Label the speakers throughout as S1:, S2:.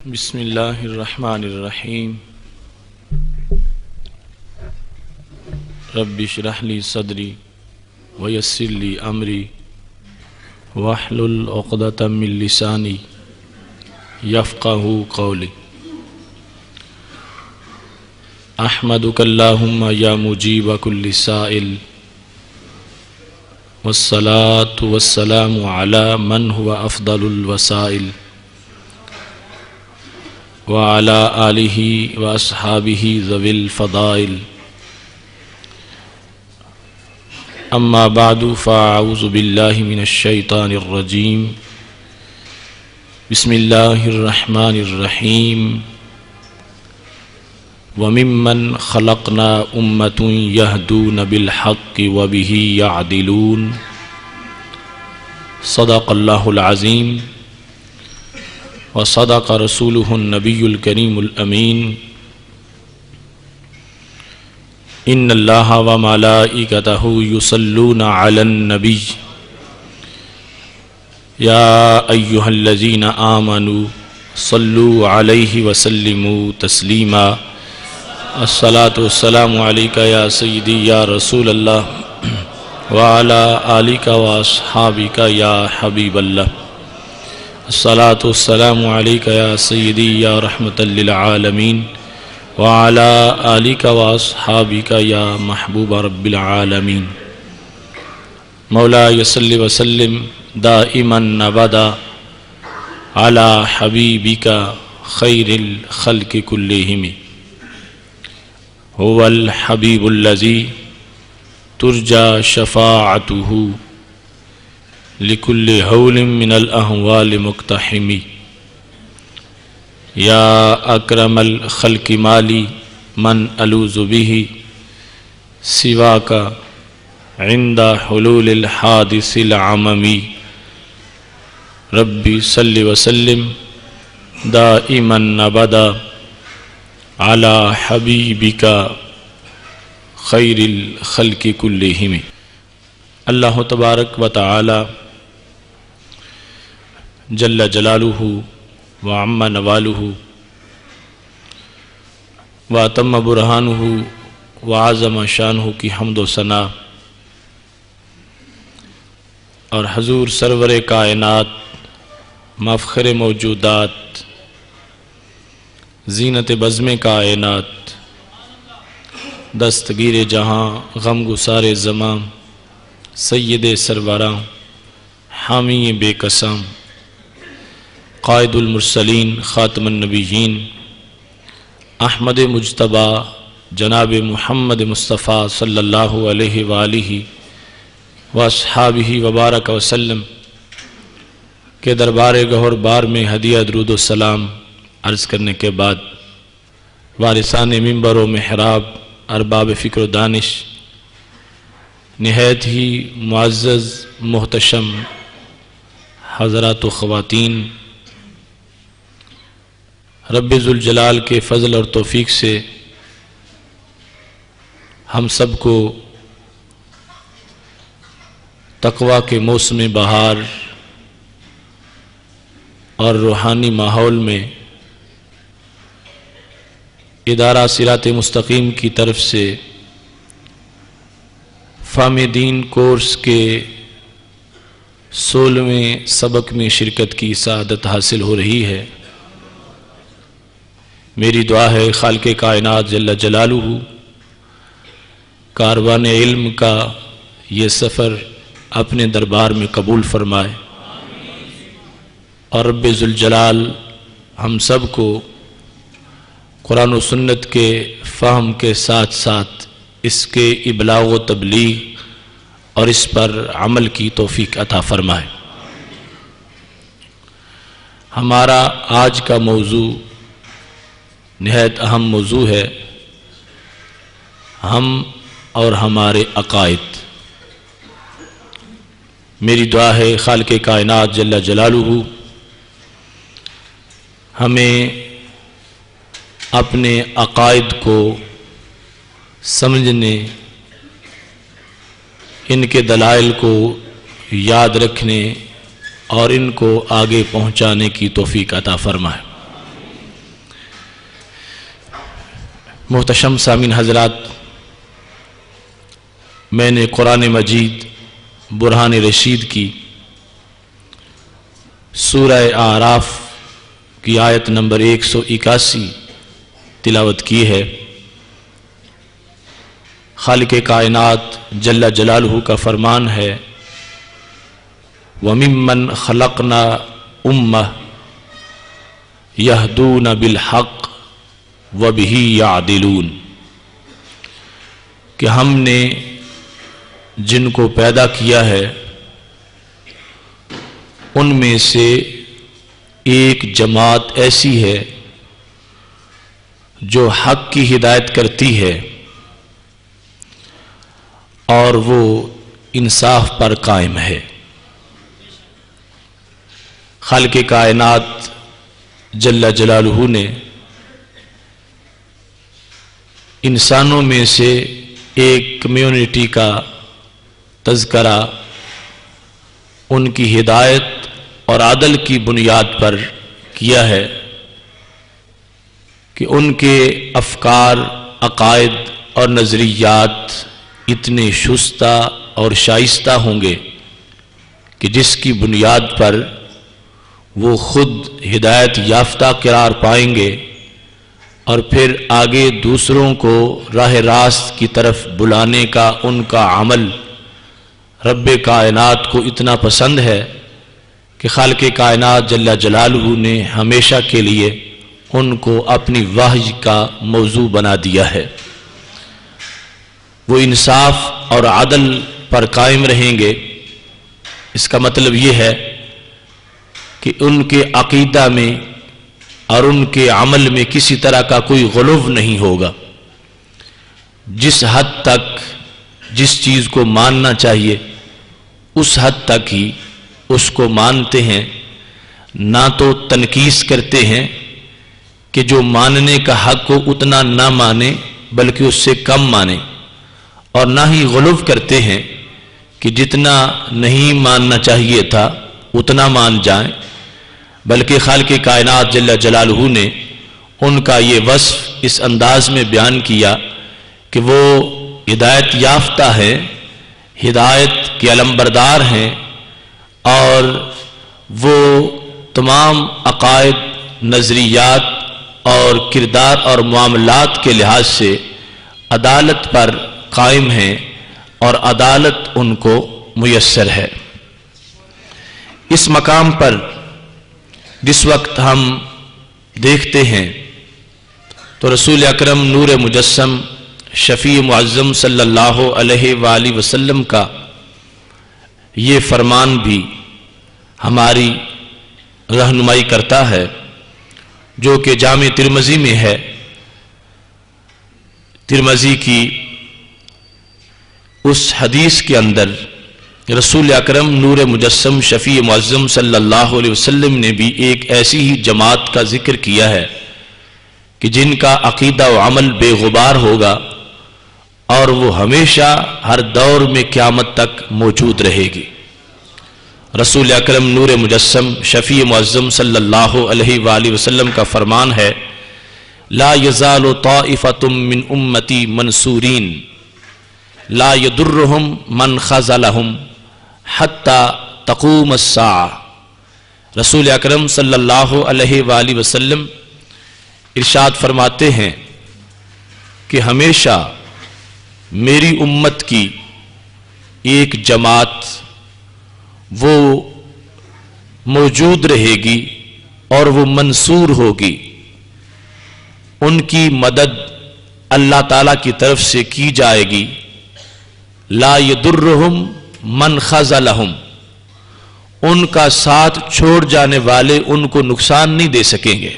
S1: بسم اللہ الرحمن الرحیم رب اشرح لی صدری ویسر لی امری واحلل عقدۃ من لسانی یفقہوا قولی احمدک اللہم یا مجیب کل سائل والصلاة والسلام علی من هو افضل الوسائل وعلى آلہ واصحابہ ذوی الفضائل اما بعد فاعوذ باللہ من الشیطان الرجیم بسم اللہ الرحمن الرحیم وممن خلقنا امة یہدون بالحق وبہ یعدلون صدق اللہ العظیم وصدق رسوله النبی الکریم الامین ان اللہ وملائکتہ یصلون علی النبی یا ایہا الذین آمنوا صلوا علیہ وسلموا تسلیما الصلاة والسلام علیکہ یا سیدی یا رسول اللہ وعلی آلکہ واصحابکہ یا حبیب اللہ الصلاة والسلام علیکہ یا سیدی یا رحمۃ للعالمین وعلی آلکہ واصحابکہ یا محبوب رب العالمین مولا صلی وسلم دائما ابدا علی حبیبکہ خیر الخلق کلہم هو الحبیب الذی ترجى شفاعته لکل حول من الاحوال مقتحم یا اکرم الخلق مالی من الوذ به سواک عند حلول الحادث العممی ربی صلی وسلم دائما ابدا علی حبیبک خیر الخلق کلہم۔ اللہ تبارک و تعالی جل جلالہ وعم نوالہ واتم برہانہ وعظم شانہ کی حمد و ثنا اور حضور سرور کائنات مفخر موجودات زینت بزم کائنات دستگیر جہاں غم گسار زمان سید سروراں حامی بے قسم قائد المرسلین خاتم النبیین احمد مجتبی جناب محمد مصطفیٰ صلی اللہ علیہ وآلہ واصحابہ وبارک وسلم کے دربار گہر بار میں ہدیہ درود و سلام عرض کرنے کے بعد وارثان منبر و محراب ارباب فکر و دانش نہایت ہی معزز محتشم حضرات و خواتین، رب ذوالجلال کے فضل اور توفیق سے ہم سب کو تقویٰ کے موسم بہار اور روحانی ماحول میں ادارہ صراط مستقیم کی طرف سے فہم دین کورس کے 16ویں سبق میں شرکت کی سعادت حاصل ہو رہی ہے۔ میری دعا ہے خالق کائنات جل جلالہ کاروان علم کا یہ سفر اپنے دربار میں قبول فرمائے اور رب ذوالجلال ہم سب کو قرآن و سنت کے فہم کے ساتھ ساتھ اس کے ابلاغ و تبلیغ اور اس پر عمل کی توفیق عطا فرمائے۔ ہمارا آج کا موضوع نہایت اہم موضوع ہے، ہم اور ہمارے عقائد۔ میری دعا ہے خالق کائنات جل جلالہ ہمیں اپنے عقائد کو سمجھنے، ان کے دلائل کو یاد رکھنے اور ان کو آگے پہنچانے کی توفیق عطا فرمائے۔ محتشم سامعین حضرات، میں نے قرآن مجید برہان رشید کی سورہ اعراف کی آیت نمبر 181 تلاوت کی ہے۔ خالق کائنات جل جلالہ کا فرمان ہے، وَمِمَّنْ خَلَقْنَا أُمَّةً يَهْدُونَ بِالْحَقِّ وَبِهِ يَعْدِلُونَ، کہ ہم نے جن کو پیدا کیا ہے ان میں سے ایک جماعت ایسی ہے جو حق کی ہدایت کرتی ہے اور وہ انصاف پر قائم ہے۔ خالق کائنات جل جلالہ نے انسانوں میں سے ایک کمیونٹی کا تذکرہ ان کی ہدایت اور عدل کی بنیاد پر کیا ہے کہ ان کے افکار، عقائد اور نظریات اتنے شستہ اور شائستہ ہوں گے کہ جس کی بنیاد پر وہ خود ہدایت یافتہ قرار پائیں گے اور پھر آگے دوسروں کو راہ راست کی طرف بلانے کا ان کا عمل رب کائنات کو اتنا پسند ہے کہ خالق کائنات جل جلالہ نے ہمیشہ کے لیے ان کو اپنی وحی کا موضوع بنا دیا ہے۔ وہ انصاف اور عدل پر قائم رہیں گے، اس کا مطلب یہ ہے کہ ان کے عقیدہ میں اور ان کے عمل میں کسی طرح کا کوئی غلو نہیں ہوگا۔ جس حد تک جس چیز کو ماننا چاہیے اس حد تک ہی اس کو مانتے ہیں، نہ تو تنقیص کرتے ہیں کہ جو ماننے کا حق ہو اتنا نہ مانے بلکہ اس سے کم مانے، اور نہ ہی غلو کرتے ہیں کہ جتنا نہیں ماننا چاہیے تھا اتنا مان جائیں، بلکہ خالق کائنات جل جلالہ نے ان کا یہ وصف اس انداز میں بیان کیا کہ وہ ہدایت یافتہ ہیں، ہدایت کے علمبردار ہیں، اور وہ تمام عقائد، نظریات اور کردار اور معاملات کے لحاظ سے عدالت پر قائم ہیں اور عدالت ان کو میسر ہے۔ اس مقام پر جس وقت ہم دیکھتے ہیں تو رسول اکرم نور مجسم شفیع معظم صلی اللہ علیہ وآلہ وسلم کا یہ فرمان بھی ہماری رہنمائی کرتا ہے، جو کہ جامع ترمذی میں ہے۔ ترمذی کی اس حدیث کے اندر رسول اکرم نور مجسم شفیع معظم صلی اللہ علیہ وسلم نے بھی ایک ایسی ہی جماعت کا ذکر کیا ہے کہ جن کا عقیدہ و عمل بے غبار ہوگا اور وہ ہمیشہ ہر دور میں قیامت تک موجود رہے گی۔ رسول اکرم نور مجسم شفیع معظم صلی اللہ علیہ وآلہ وسلم کا فرمان ہے، لا یزال طائفۃ من امتی منصورین لا یضرہم من خذلہم حتی تقوم الساعہ۔ رسول اکرم صلی اللہ علیہ وآلہ وسلم ارشاد فرماتے ہیں کہ ہمیشہ میری امت کی ایک جماعت وہ موجود رہے گی اور وہ منصور ہوگی، ان کی مدد اللہ تعالیٰ کی طرف سے کی جائے گی۔ لا یضرہم من خذلہم، ان کا ساتھ چھوڑ جانے والے ان کو نقصان نہیں دے سکیں گے۔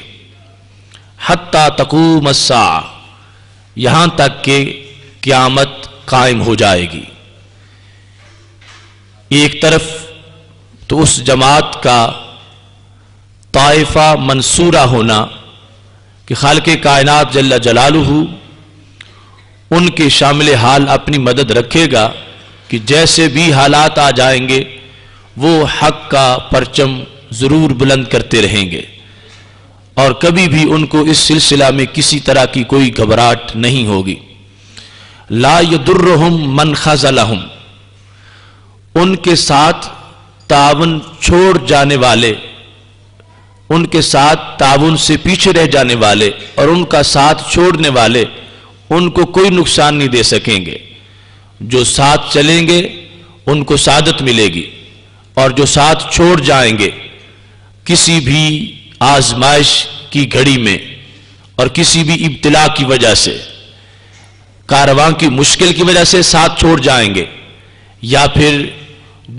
S1: حتی تقوم الساعہ، یہاں تک کہ قیامت قائم ہو جائے گی۔ ایک طرف تو اس جماعت کا طائفہ منصورہ ہونا کہ خالق کائنات جل جلالہ ان کے شامل حال اپنی مدد رکھے گا کہ جیسے بھی حالات آ جائیں گے وہ حق کا پرچم ضرور بلند کرتے رہیں گے، اور کبھی بھی ان کو اس سلسلہ میں کسی طرح کی کوئی گھبراہٹ نہیں ہوگی۔ لا یضرہم من خذلہم، ان کے ساتھ تعاون چھوڑ جانے والے، ان کے ساتھ تعاون سے پیچھے رہ جانے والے اور ان کا ساتھ چھوڑنے والے ان کو کوئی نقصان نہیں دے سکیں گے۔ جو ساتھ چلیں گے ان کو سعادت ملے گی، اور جو ساتھ چھوڑ جائیں گے کسی بھی آزمائش کی گھڑی میں اور کسی بھی ابتلا کی وجہ سے، کارواں کی مشکل کی وجہ سے ساتھ چھوڑ جائیں گے، یا پھر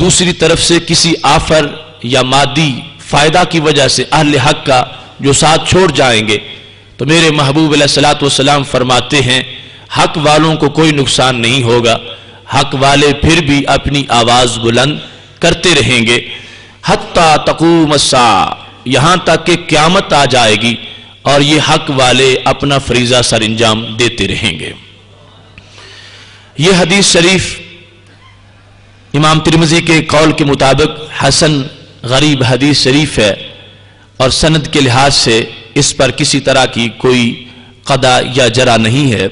S1: دوسری طرف سے کسی آفر یا مادی فائدہ کی وجہ سے اہل حق کا جو ساتھ چھوڑ جائیں گے، تو میرے محبوب علیہ الصلوۃ والسلام فرماتے ہیں حق والوں کو کوئی نقصان نہیں ہوگا، حق والے پھر بھی اپنی آواز بلند کرتے رہیں گے حتیٰ تقوم الساعہ، یہاں تک کہ قیامت آ جائے گی اور یہ حق والے اپنا فریضہ سر انجام دیتے رہیں گے۔ یہ حدیث شریف امام ترمذی کے قول کے مطابق حسن غریب حدیث شریف ہے، اور سند کے لحاظ سے اس پر کسی طرح کی کوئی قدع یا جرح نہیں ہے۔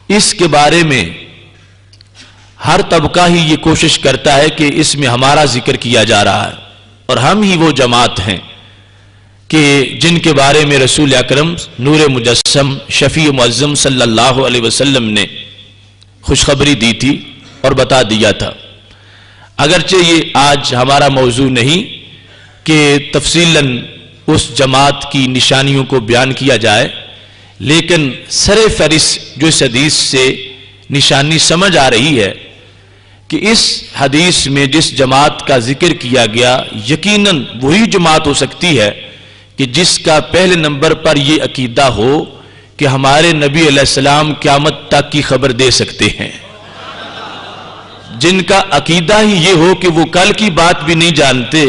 S1: اس کے بارے میں ہر طبقہ ہی یہ کوشش کرتا ہے کہ اس میں ہمارا ذکر کیا جا رہا ہے، اور ہم ہی وہ جماعت ہیں کہ جن کے بارے میں رسول اکرم نور مجسم شفیع معظم صلی اللہ علیہ وسلم نے خوشخبری دی تھی اور بتا دیا تھا۔ اگرچہ یہ آج ہمارا موضوع نہیں کہ تفصیلاً اس جماعت کی نشانیوں کو بیان کیا جائے، لیکن سر فہرست جو اس حدیث سے نشانی سمجھ آ رہی ہے کہ اس حدیث میں جس جماعت کا ذکر کیا گیا یقیناً وہی جماعت ہو سکتی ہے کہ جس کا پہلے نمبر پر یہ عقیدہ ہو کہ ہمارے نبی علیہ السلام قیامت تک کی خبر دے سکتے ہیں، جن کا عقیدہ ہی یہ ہو کہ وہ کل کی بات بھی نہیں جانتے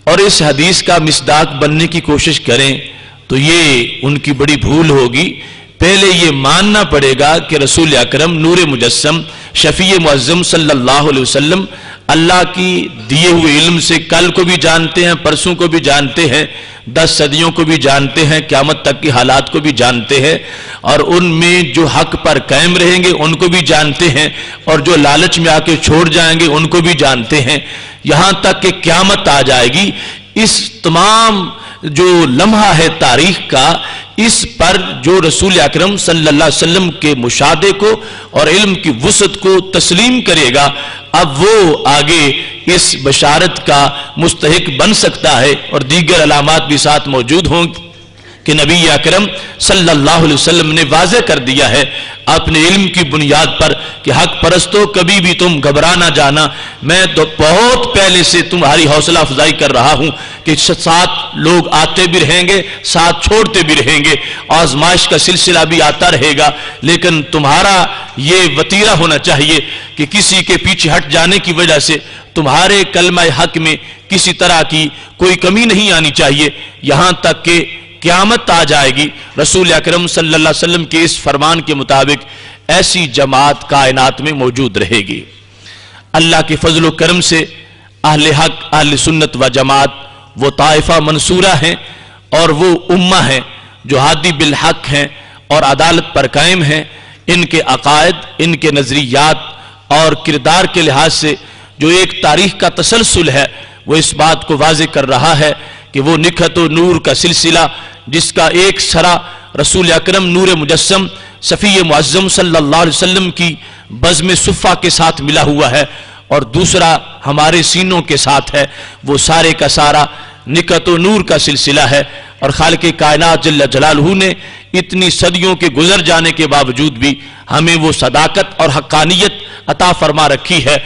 S1: اور اس حدیث کا مصداق بننے کی کوشش کریں، تو یہ ان کی بڑی بھول ہوگی۔ پہلے یہ ماننا پڑے گا کہ رسول اکرم نور مجسم شفیع معظم صلی اللہ علیہ وسلم اللہ کی دیے ہوئے علم سے کل کو بھی جانتے ہیں، پرسوں کو بھی جانتے ہیں، 10 صدیوں کو بھی جانتے ہیں، قیامت تک کی حالات کو بھی جانتے ہیں، اور ان میں جو حق پر قائم رہیں گے ان کو بھی جانتے ہیں، اور جو لالچ میں آ کے چھوڑ جائیں گے ان کو بھی جانتے ہیں، یہاں تک کہ قیامت آ جائے گی۔ اس تمام جو لمحہ ہے تاریخ کا، اس پر جو رسول اکرم صلی اللہ علیہ وسلم کے مشاہدے کو اور علم کی وسعت کو تسلیم کرے گا، اب وہ آگے اس بشارت کا مستحق بن سکتا ہے، اور دیگر علامات بھی ساتھ موجود ہوں کہ نبی اکرم صلی اللہ علیہ وسلم نے واضح کر دیا ہے اپنے علم کی بنیاد پر کہ حق پرستو کبھی بھی تم گھبرا نہ جانا، میں تو بہت پہلے سے تمہاری حوصلہ افزائی کر رہا ہوں کہ ساتھ لوگ آتے بھی رہیں گے، ساتھ چھوڑتے بھی رہیں گے، آزمائش کا سلسلہ بھی آتا رہے گا، لیکن تمہارا یہ وتیرہ ہونا چاہیے کہ کسی کے پیچھے ہٹ جانے کی وجہ سے تمہارے کلمہ حق میں کسی طرح کی کوئی کمی نہیں آنی چاہیے، یہاں تک کہ قیامت آ جائے گی۔ رسول اکرم صلی اللہ علیہ وسلم کے اس فرمان کے مطابق ایسی جماعت کائنات میں موجود رہے گی۔ اللہ کے فضل و کرم سے اہل حق، اہل سنت و جماعت وہ طائفہ منصورہ ہیں، اور وہ امہ ہیں جو ہادی بالحق ہیں اور عدالت پر قائم ہیں۔ ان کے عقائد، ان کے نظریات اور کردار کے لحاظ سے جو ایک تاریخ کا تسلسل ہے وہ اس بات کو واضح کر رہا ہے کہ وہ نکھت و نور کا سلسلہ، جس کا ایک سرا رسول اکرم نور مجسم شفیع معظم صلی اللہ علیہ وسلم کی بزم صفہ کے ساتھ ملا ہوا ہے اور دوسرا ہمارے سینوں کے ساتھ ہے، وہ سارے کا سارا نکھت و نور کا سلسلہ ہے۔ اور خالق کائنات جل جلالہ نے اتنی صدیوں کے گزر جانے کے باوجود بھی ہمیں وہ صداقت اور حقانیت عطا فرما رکھی ہے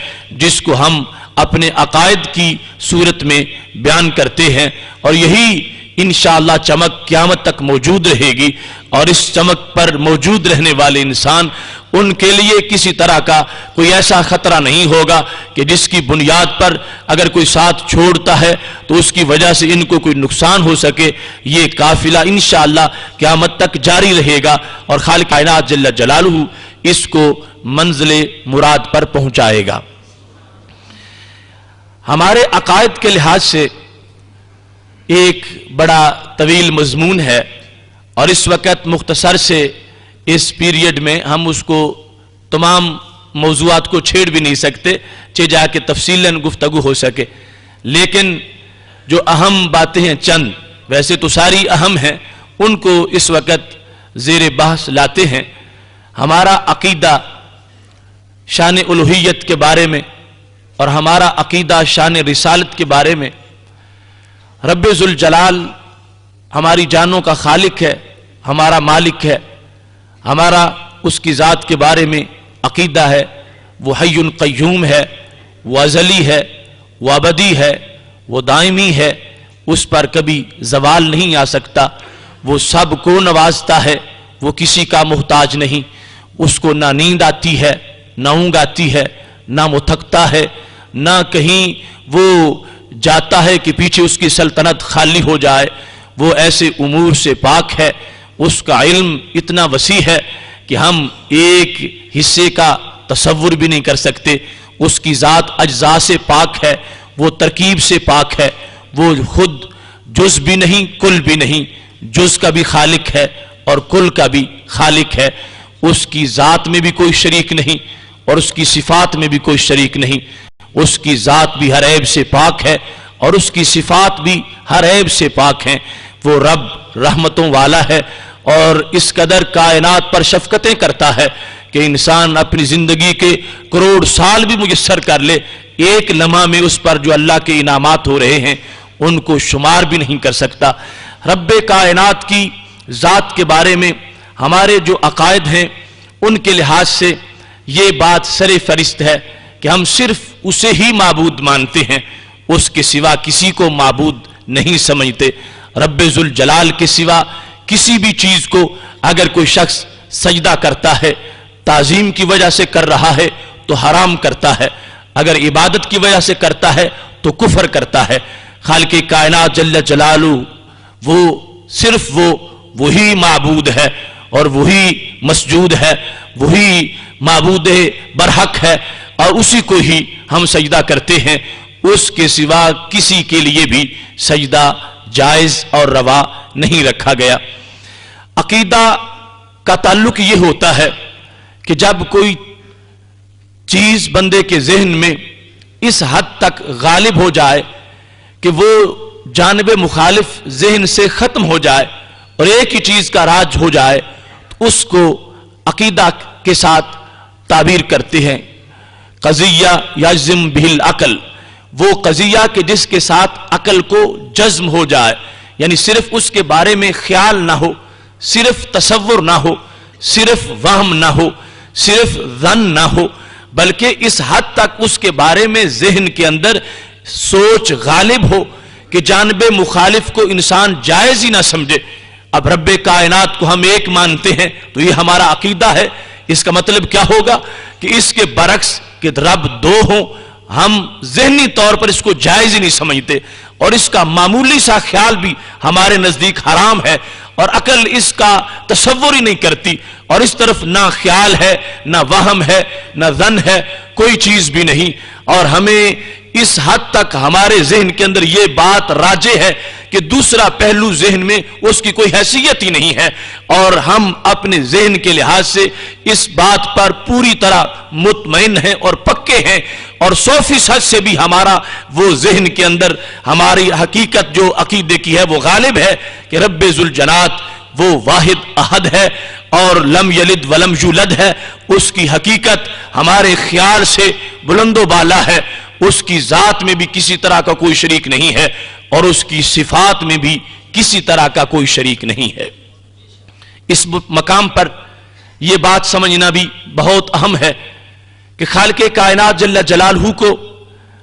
S1: جس کو ہم اپنے عقائد کی صورت میں بیان کرتے ہیں، اور یہی انشاءاللہ چمک قیامت تک موجود رہے گی۔ اور اس چمک پر موجود رہنے والے انسان، ان کے لیے کسی طرح کا کوئی ایسا خطرہ نہیں ہوگا کہ جس کی بنیاد پر اگر کوئی ساتھ چھوڑتا ہے تو اس کی وجہ سے ان کو کوئی نقصان ہو سکے۔ یہ قافلہ انشاءاللہ قیامت تک جاری رہے گا، اور خالق کائنات جل جلالہ اس کو منزل مراد پر پہنچائے گا۔ ہمارے عقائد کے لحاظ سے ایک بڑا طویل مضمون ہے اور اس وقت مختصر سے اس پیریڈ میں ہم اس کو تمام موضوعات کو چھیڑ بھی نہیں سکتے چہ جا کے تفصیلاً گفتگو ہو سکے، لیکن جو اہم باتیں ہیں چند، ویسے تو ساری اہم ہیں، ان کو اس وقت زیر بحث لاتے ہیں۔ ہمارا عقیدہ شان الوہیت کے بارے میں اور ہمارا عقیدہ شان رسالت کے بارے میں، رب ذوالجلال ہماری جانوں کا خالق ہے، ہمارا مالک ہے، ہمارا اس کی ذات کے بارے میں عقیدہ ہے، وہ حی قیوم ہے، وہ ازلی ہے، وہ ابدی ہے، وہ دائمی ہے، اس پر کبھی زوال نہیں آ سکتا، وہ سب کو نوازتا ہے، وہ کسی کا محتاج نہیں، اس کو نہ نیند آتی ہے، نہ اونگ آتی ہے، نہ وہ تھکتا ہے، نہ کہیں وہ جاتا ہے کہ پیچھے اس کی سلطنت خالی ہو جائے، وہ ایسے امور سے پاک ہے، اس کا علم اتنا وسیع ہے کہ ہم ایک حصے کا تصور بھی نہیں کر سکتے، اس کی ذات اجزاء سے پاک ہے، وہ ترکیب سے پاک ہے، وہ خود جز بھی نہیں کل بھی نہیں، جز کا بھی خالق ہے اور کل کا بھی خالق ہے، اس کی ذات میں بھی کوئی شریک نہیں اور اس کی صفات میں بھی کوئی شریک نہیں، اس کی ذات بھی ہر عیب سے پاک ہے اور اس کی صفات بھی ہر عیب سے پاک ہیں، وہ رب رحمتوں والا ہے اور اس قدر کائنات پر شفقتیں کرتا ہے کہ انسان اپنی زندگی کے کروڑ سال بھی میسر کر لے، ایک لمحہ میں اس پر جو اللہ کے انعامات ہو رہے ہیں ان کو شمار بھی نہیں کر سکتا۔ رب کائنات کی ذات کے بارے میں ہمارے جو عقائد ہیں ان کے لحاظ سے یہ بات سر فہرست ہے کہ ہم صرف اسے ہی معبود مانتے ہیں، اس کے سوا کسی کو معبود نہیں سمجھتے۔ رب ذوالجلال کے سوا کسی بھی چیز کو اگر کوئی شخص سجدہ کرتا ہے، تعظیم کی وجہ سے کر رہا ہے تو حرام کرتا ہے، اگر عبادت کی وجہ سے کرتا ہے تو کفر کرتا ہے۔ خالق کائنات جل جلالہ وہ صرف وہی معبود ہے اور وہی مسجود ہے، وہی معبود برحق ہے اور اسی کو ہی ہم سجدہ کرتے ہیں، اس کے سوا کسی کے لیے بھی سجدہ جائز اور روا نہیں رکھا گیا۔ عقیدہ کا تعلق یہ ہوتا ہے کہ جب کوئی چیز بندے کے ذہن میں اس حد تک غالب ہو جائے کہ وہ جانب مخالف ذہن سے ختم ہو جائے اور ایک ہی چیز کا راج ہو جائے، تو اس کو عقیدہ کے ساتھ تعبیر کرتے ہیں قضیہ یجزم بہ العقل، وہ قضیہ کہ جس کے ساتھ عقل کو جزم ہو جائے، یعنی صرف اس کے بارے میں خیال نہ ہو، صرف تصور نہ ہو، صرف وہم نہ ہو، صرف ظن نہ ہو، بلکہ اس حد تک اس کے بارے میں ذہن کے اندر سوچ غالب ہو کہ جانب مخالف کو انسان جائز ہی نہ سمجھے۔ اب رب کائنات کو ہم ایک مانتے ہیں تو یہ ہمارا عقیدہ ہے، اس کا مطلب کیا ہوگا کہ اس کے برعکس کہ رب دو ہوں، ہم ذہنی طور پر اس کو جائز ہی نہیں سمجھتے اور اس کا معمولی سا خیال بھی ہمارے نزدیک حرام ہے اور عقل اس کا تصور ہی نہیں کرتی، اور اس طرف نہ خیال ہے، نہ وہم ہے، نہ ظن ہے، کوئی چیز بھی نہیں، اور ہمیں اس حد تک ہمارے ذہن کے اندر یہ بات راجع ہے کہ دوسرا پہلو ذہن میں اس کی کوئی حیثیت ہی نہیں ہے، اور ہم اپنے ذہن کے لحاظ سے اس بات پر پوری طرح مطمئن ہیں اور پکے ہیں، اور 100% سے بھی ہمارا وہ ذہن کے اندر ہماری حقیقت جو عقیدے کی ہے وہ غالب ہے کہ رب ذوالجلال وہ واحد احد ہے اور لم یلد ولم یولد ہے، اس کی حقیقت ہمارے خیال سے بلند و بالا ہے، اس کی ذات میں بھی کسی طرح کا کوئی شریک نہیں ہے اور اس کی صفات میں بھی کسی طرح کا کوئی شریک نہیں ہے۔ اس مقام پر یہ بات سمجھنا بھی بہت اہم ہے کہ خالق کائنات جل جلالہ کو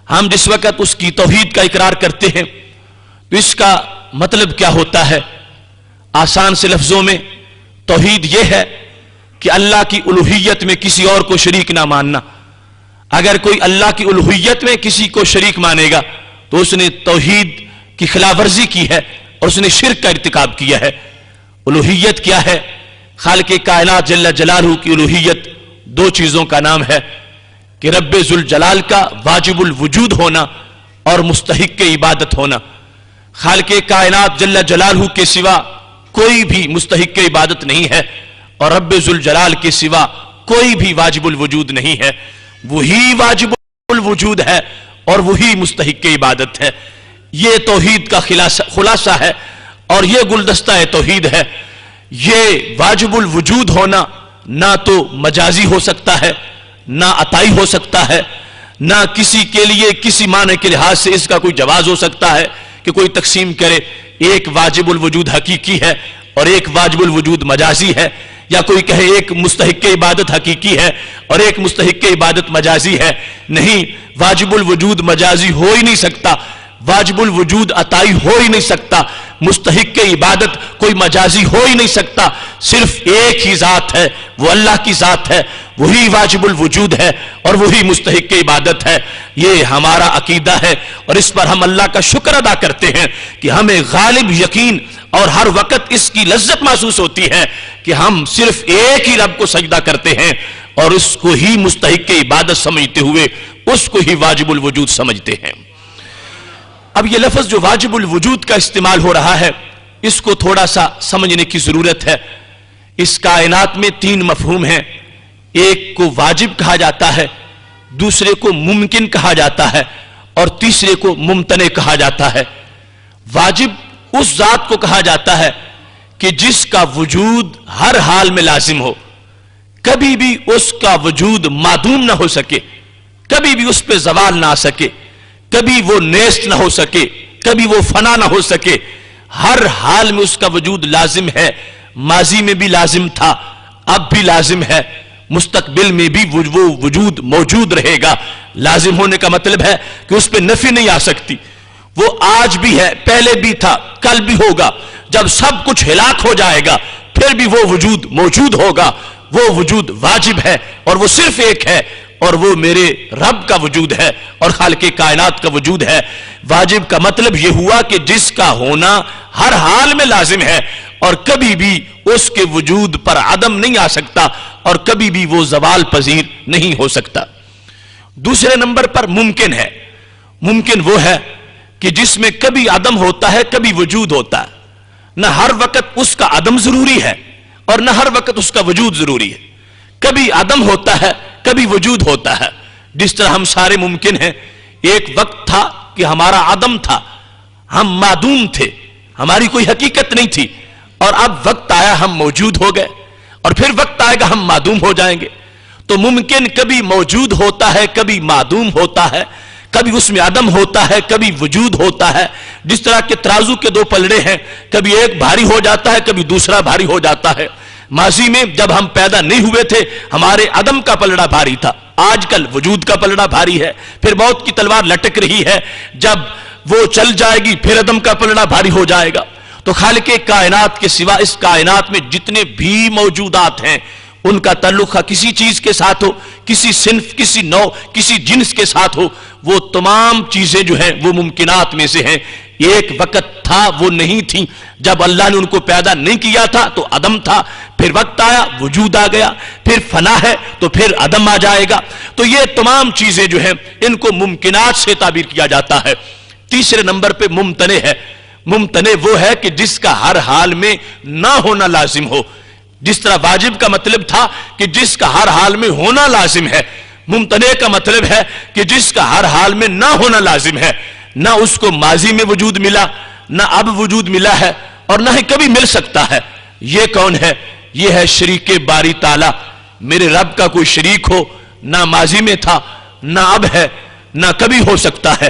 S1: ہم جس وقت اس کی توحید کا اقرار کرتے ہیں تو اس کا مطلب کیا ہوتا ہے؟ آسان سے لفظوں میں توحید یہ ہے کہ اللہ کی الوہیت میں کسی اور کو شریک نہ ماننا۔ اگر کوئی اللہ کی الوہیت میں کسی کو شریک مانے گا تو اس نے توحید کی خلاف ورزی کی ہے اور اس نے شرک کا ارتکاب کیا ہے۔ الوہیت کیا ہے؟ خالق کائنات جل جلالہ کی الوہیت دو چیزوں کا نام ہے کہ رب ذوالجلال کا واجب الوجود ہونا اور مستحق عبادت ہونا۔ خالق کائنات جل جلالہ کے سوا کوئی بھی مستحق عبادت نہیں ہے، اور رب ذوالجلال کے سوا کوئی بھی واجب الوجود نہیں ہے. وہی واجب الوجود ہے اور وہی مستحق عبادت ہے. یہ توحید کا خلاصہ ہے اور یہ گلدستہ توحید ہے. یہ واجب الوجود ہونا نہ تو مجازی ہو سکتا ہے، نہ عطائی ہو سکتا ہے، نہ کسی کے لیے کسی معنی کے لحاظ سے اس کا کوئی جواز ہو سکتا ہے کہ کوئی تقسیم کرے ایک واجب الوجود حقیقی ہے اور ایک واجب الوجود مجازی ہے، یا کوئی کہے ایک مستحق عبادت حقیقی ہے اور ایک مستحق عبادت مجازی ہے. نہیں، واجب الوجود مجازی ہو ہی نہیں سکتا، واجب الوجود عطائی ہو ہی نہیں سکتا، مستحق عبادت کوئی مجازی ہو ہی نہیں سکتا. صرف ایک ہی ذات ہے، وہ اللہ کی ذات ہے، وہی واجب الوجود ہے اور وہی مستحق عبادت ہے. یہ ہمارا عقیدہ ہے اور اس پر ہم اللہ کا شکر ادا کرتے ہیں کہ ہمیں غالب یقین اور ہر وقت اس کی لذت محسوس ہوتی ہے کہ ہم صرف ایک ہی رب کو سجدہ کرتے ہیں اور اس کو ہی مستحق عبادت سمجھتے ہوئے اس کو ہی واجب الوجود سمجھتے ہیں. اب یہ لفظ جو واجب الوجود کا استعمال ہو رہا ہے، اس کو تھوڑا سا سمجھنے کی ضرورت ہے. اس کائنات میں 3 مفہوم ہیں. ایک کو واجب کہا جاتا ہے، دوسرے کو ممکن کہا جاتا ہے اور تیسرے کو ممتنع کہا جاتا ہے. واجب اس ذات کو کہا جاتا ہے کہ جس کا وجود ہر حال میں لازم ہو، کبھی بھی اس کا وجود معدوم نہ ہو سکے، کبھی بھی اس پہ زوال نہ آ سکے، کبھی وہ نیست نہ ہو سکے، کبھی وہ فنا نہ ہو سکے. ہر حال میں اس کا وجود لازم ہے. ماضی میں بھی لازم تھا، اب بھی لازم ہے، مستقبل میں بھی وہ وجود موجود رہے گا. لازم ہونے کا مطلب ہے کہ اس پہ نفی نہیں آ سکتی. وہ آج بھی ہے، پہلے بھی تھا، کل بھی ہوگا. جب سب کچھ ہلاک ہو جائے گا پھر بھی وہ وجود موجود ہوگا. وہ وجود واجب ہے اور وہ صرف ایک ہے، اور وہ میرے رب کا وجود ہے اور خالق کائنات کا وجود ہے. واجب کا مطلب یہ ہوا کہ جس کا ہونا ہر حال میں لازم ہے اور کبھی بھی اس کے وجود پر عدم نہیں آ سکتا اور کبھی بھی وہ زوال پذیر نہیں ہو سکتا. دوسرے نمبر پر ممکن ہے. ممکن وہ ہے کہ جس میں کبھی عدم ہوتا ہے، کبھی وجود ہوتا ہے. نہ ہر وقت اس کا عدم ضروری ہے اور نہ ہر وقت اس کا وجود ضروری ہے. کبھی عدم ہوتا ہے، کبھی وجود ہوتا ہے. جس طرح ہم سارے ممکن ہیں. ایک وقت تھا کہ ہمارا عدم تھا، ہم معدوم تھے، ہماری کوئی حقیقت نہیں تھی، اور اب وقت آیا ہم موجود ہو گئے، اور پھر وقت آئے گا ہم معدوم ہو جائیں گے. تو ممکن کبھی موجود ہوتا ہے، کبھی معدوم ہوتا ہے، کبھی اس میں عدم ہوتا ہے، کبھی وجود ہوتا ہے. جس طرح کہ ترازو کے 2 پلڑے ہیں، کبھی ایک بھاری ہو جاتا ہے، کبھی دوسرا بھاری ہو جاتا ہے. ماضی میں جب ہم پیدا نہیں ہوئے تھے ہمارے عدم کا پلڑا بھاری تھا، آج کل وجود کا پلڑا بھاری ہے. پھر موت کی تلوار لٹک رہی ہے، جب وہ چل جائے گی پھر عدم کا پلڑا بھاری ہو جائے گا. تو خالق کائنات کے سوا اس کائنات میں جتنے بھی موجودات ہیں ان کا تعلق کسی چیز کے ساتھ ہو، کسی صنف، کسی نوع، کسی جنس کے ساتھ ہو، وہ تمام چیزیں جو ہیں وہ ممکنات میں سے ہیں. ایک وقت تھا وہ نہیں تھی، جب اللہ نے ان کو پیدا نہیں کیا تھا تو عدم تھا، پھر وقت آیا وجود آ گیا، پھر فنا ہے تو پھر عدم آ جائے گا. تو یہ تمام چیزیں جو ہیں ان کو ممکنات سے تعبیر کیا جاتا ہے. تیسرے نمبر پہ ممتنع ہے. ممتنع وہ ہے کہ جس کا ہر حال میں نہ ہونا لازم ہو. جس طرح واجب کا مطلب تھا کہ جس کا ہر حال میں ہونا لازم ہے، ممتنع کا مطلب ہے کہ جس کا ہر حال میں نہ ہونا لازم ہے. نہ اس کو ماضی میں وجود ملا، نہ اب وجود ملا ہے، اور نہ ہی کبھی مل سکتا ہے. یہ کون ہے؟ یہ ہے شریک باری تعالی. میرے رب کا کوئی شریک ہو، نہ ماضی میں تھا، نہ اب ہے، نہ کبھی ہو سکتا ہے.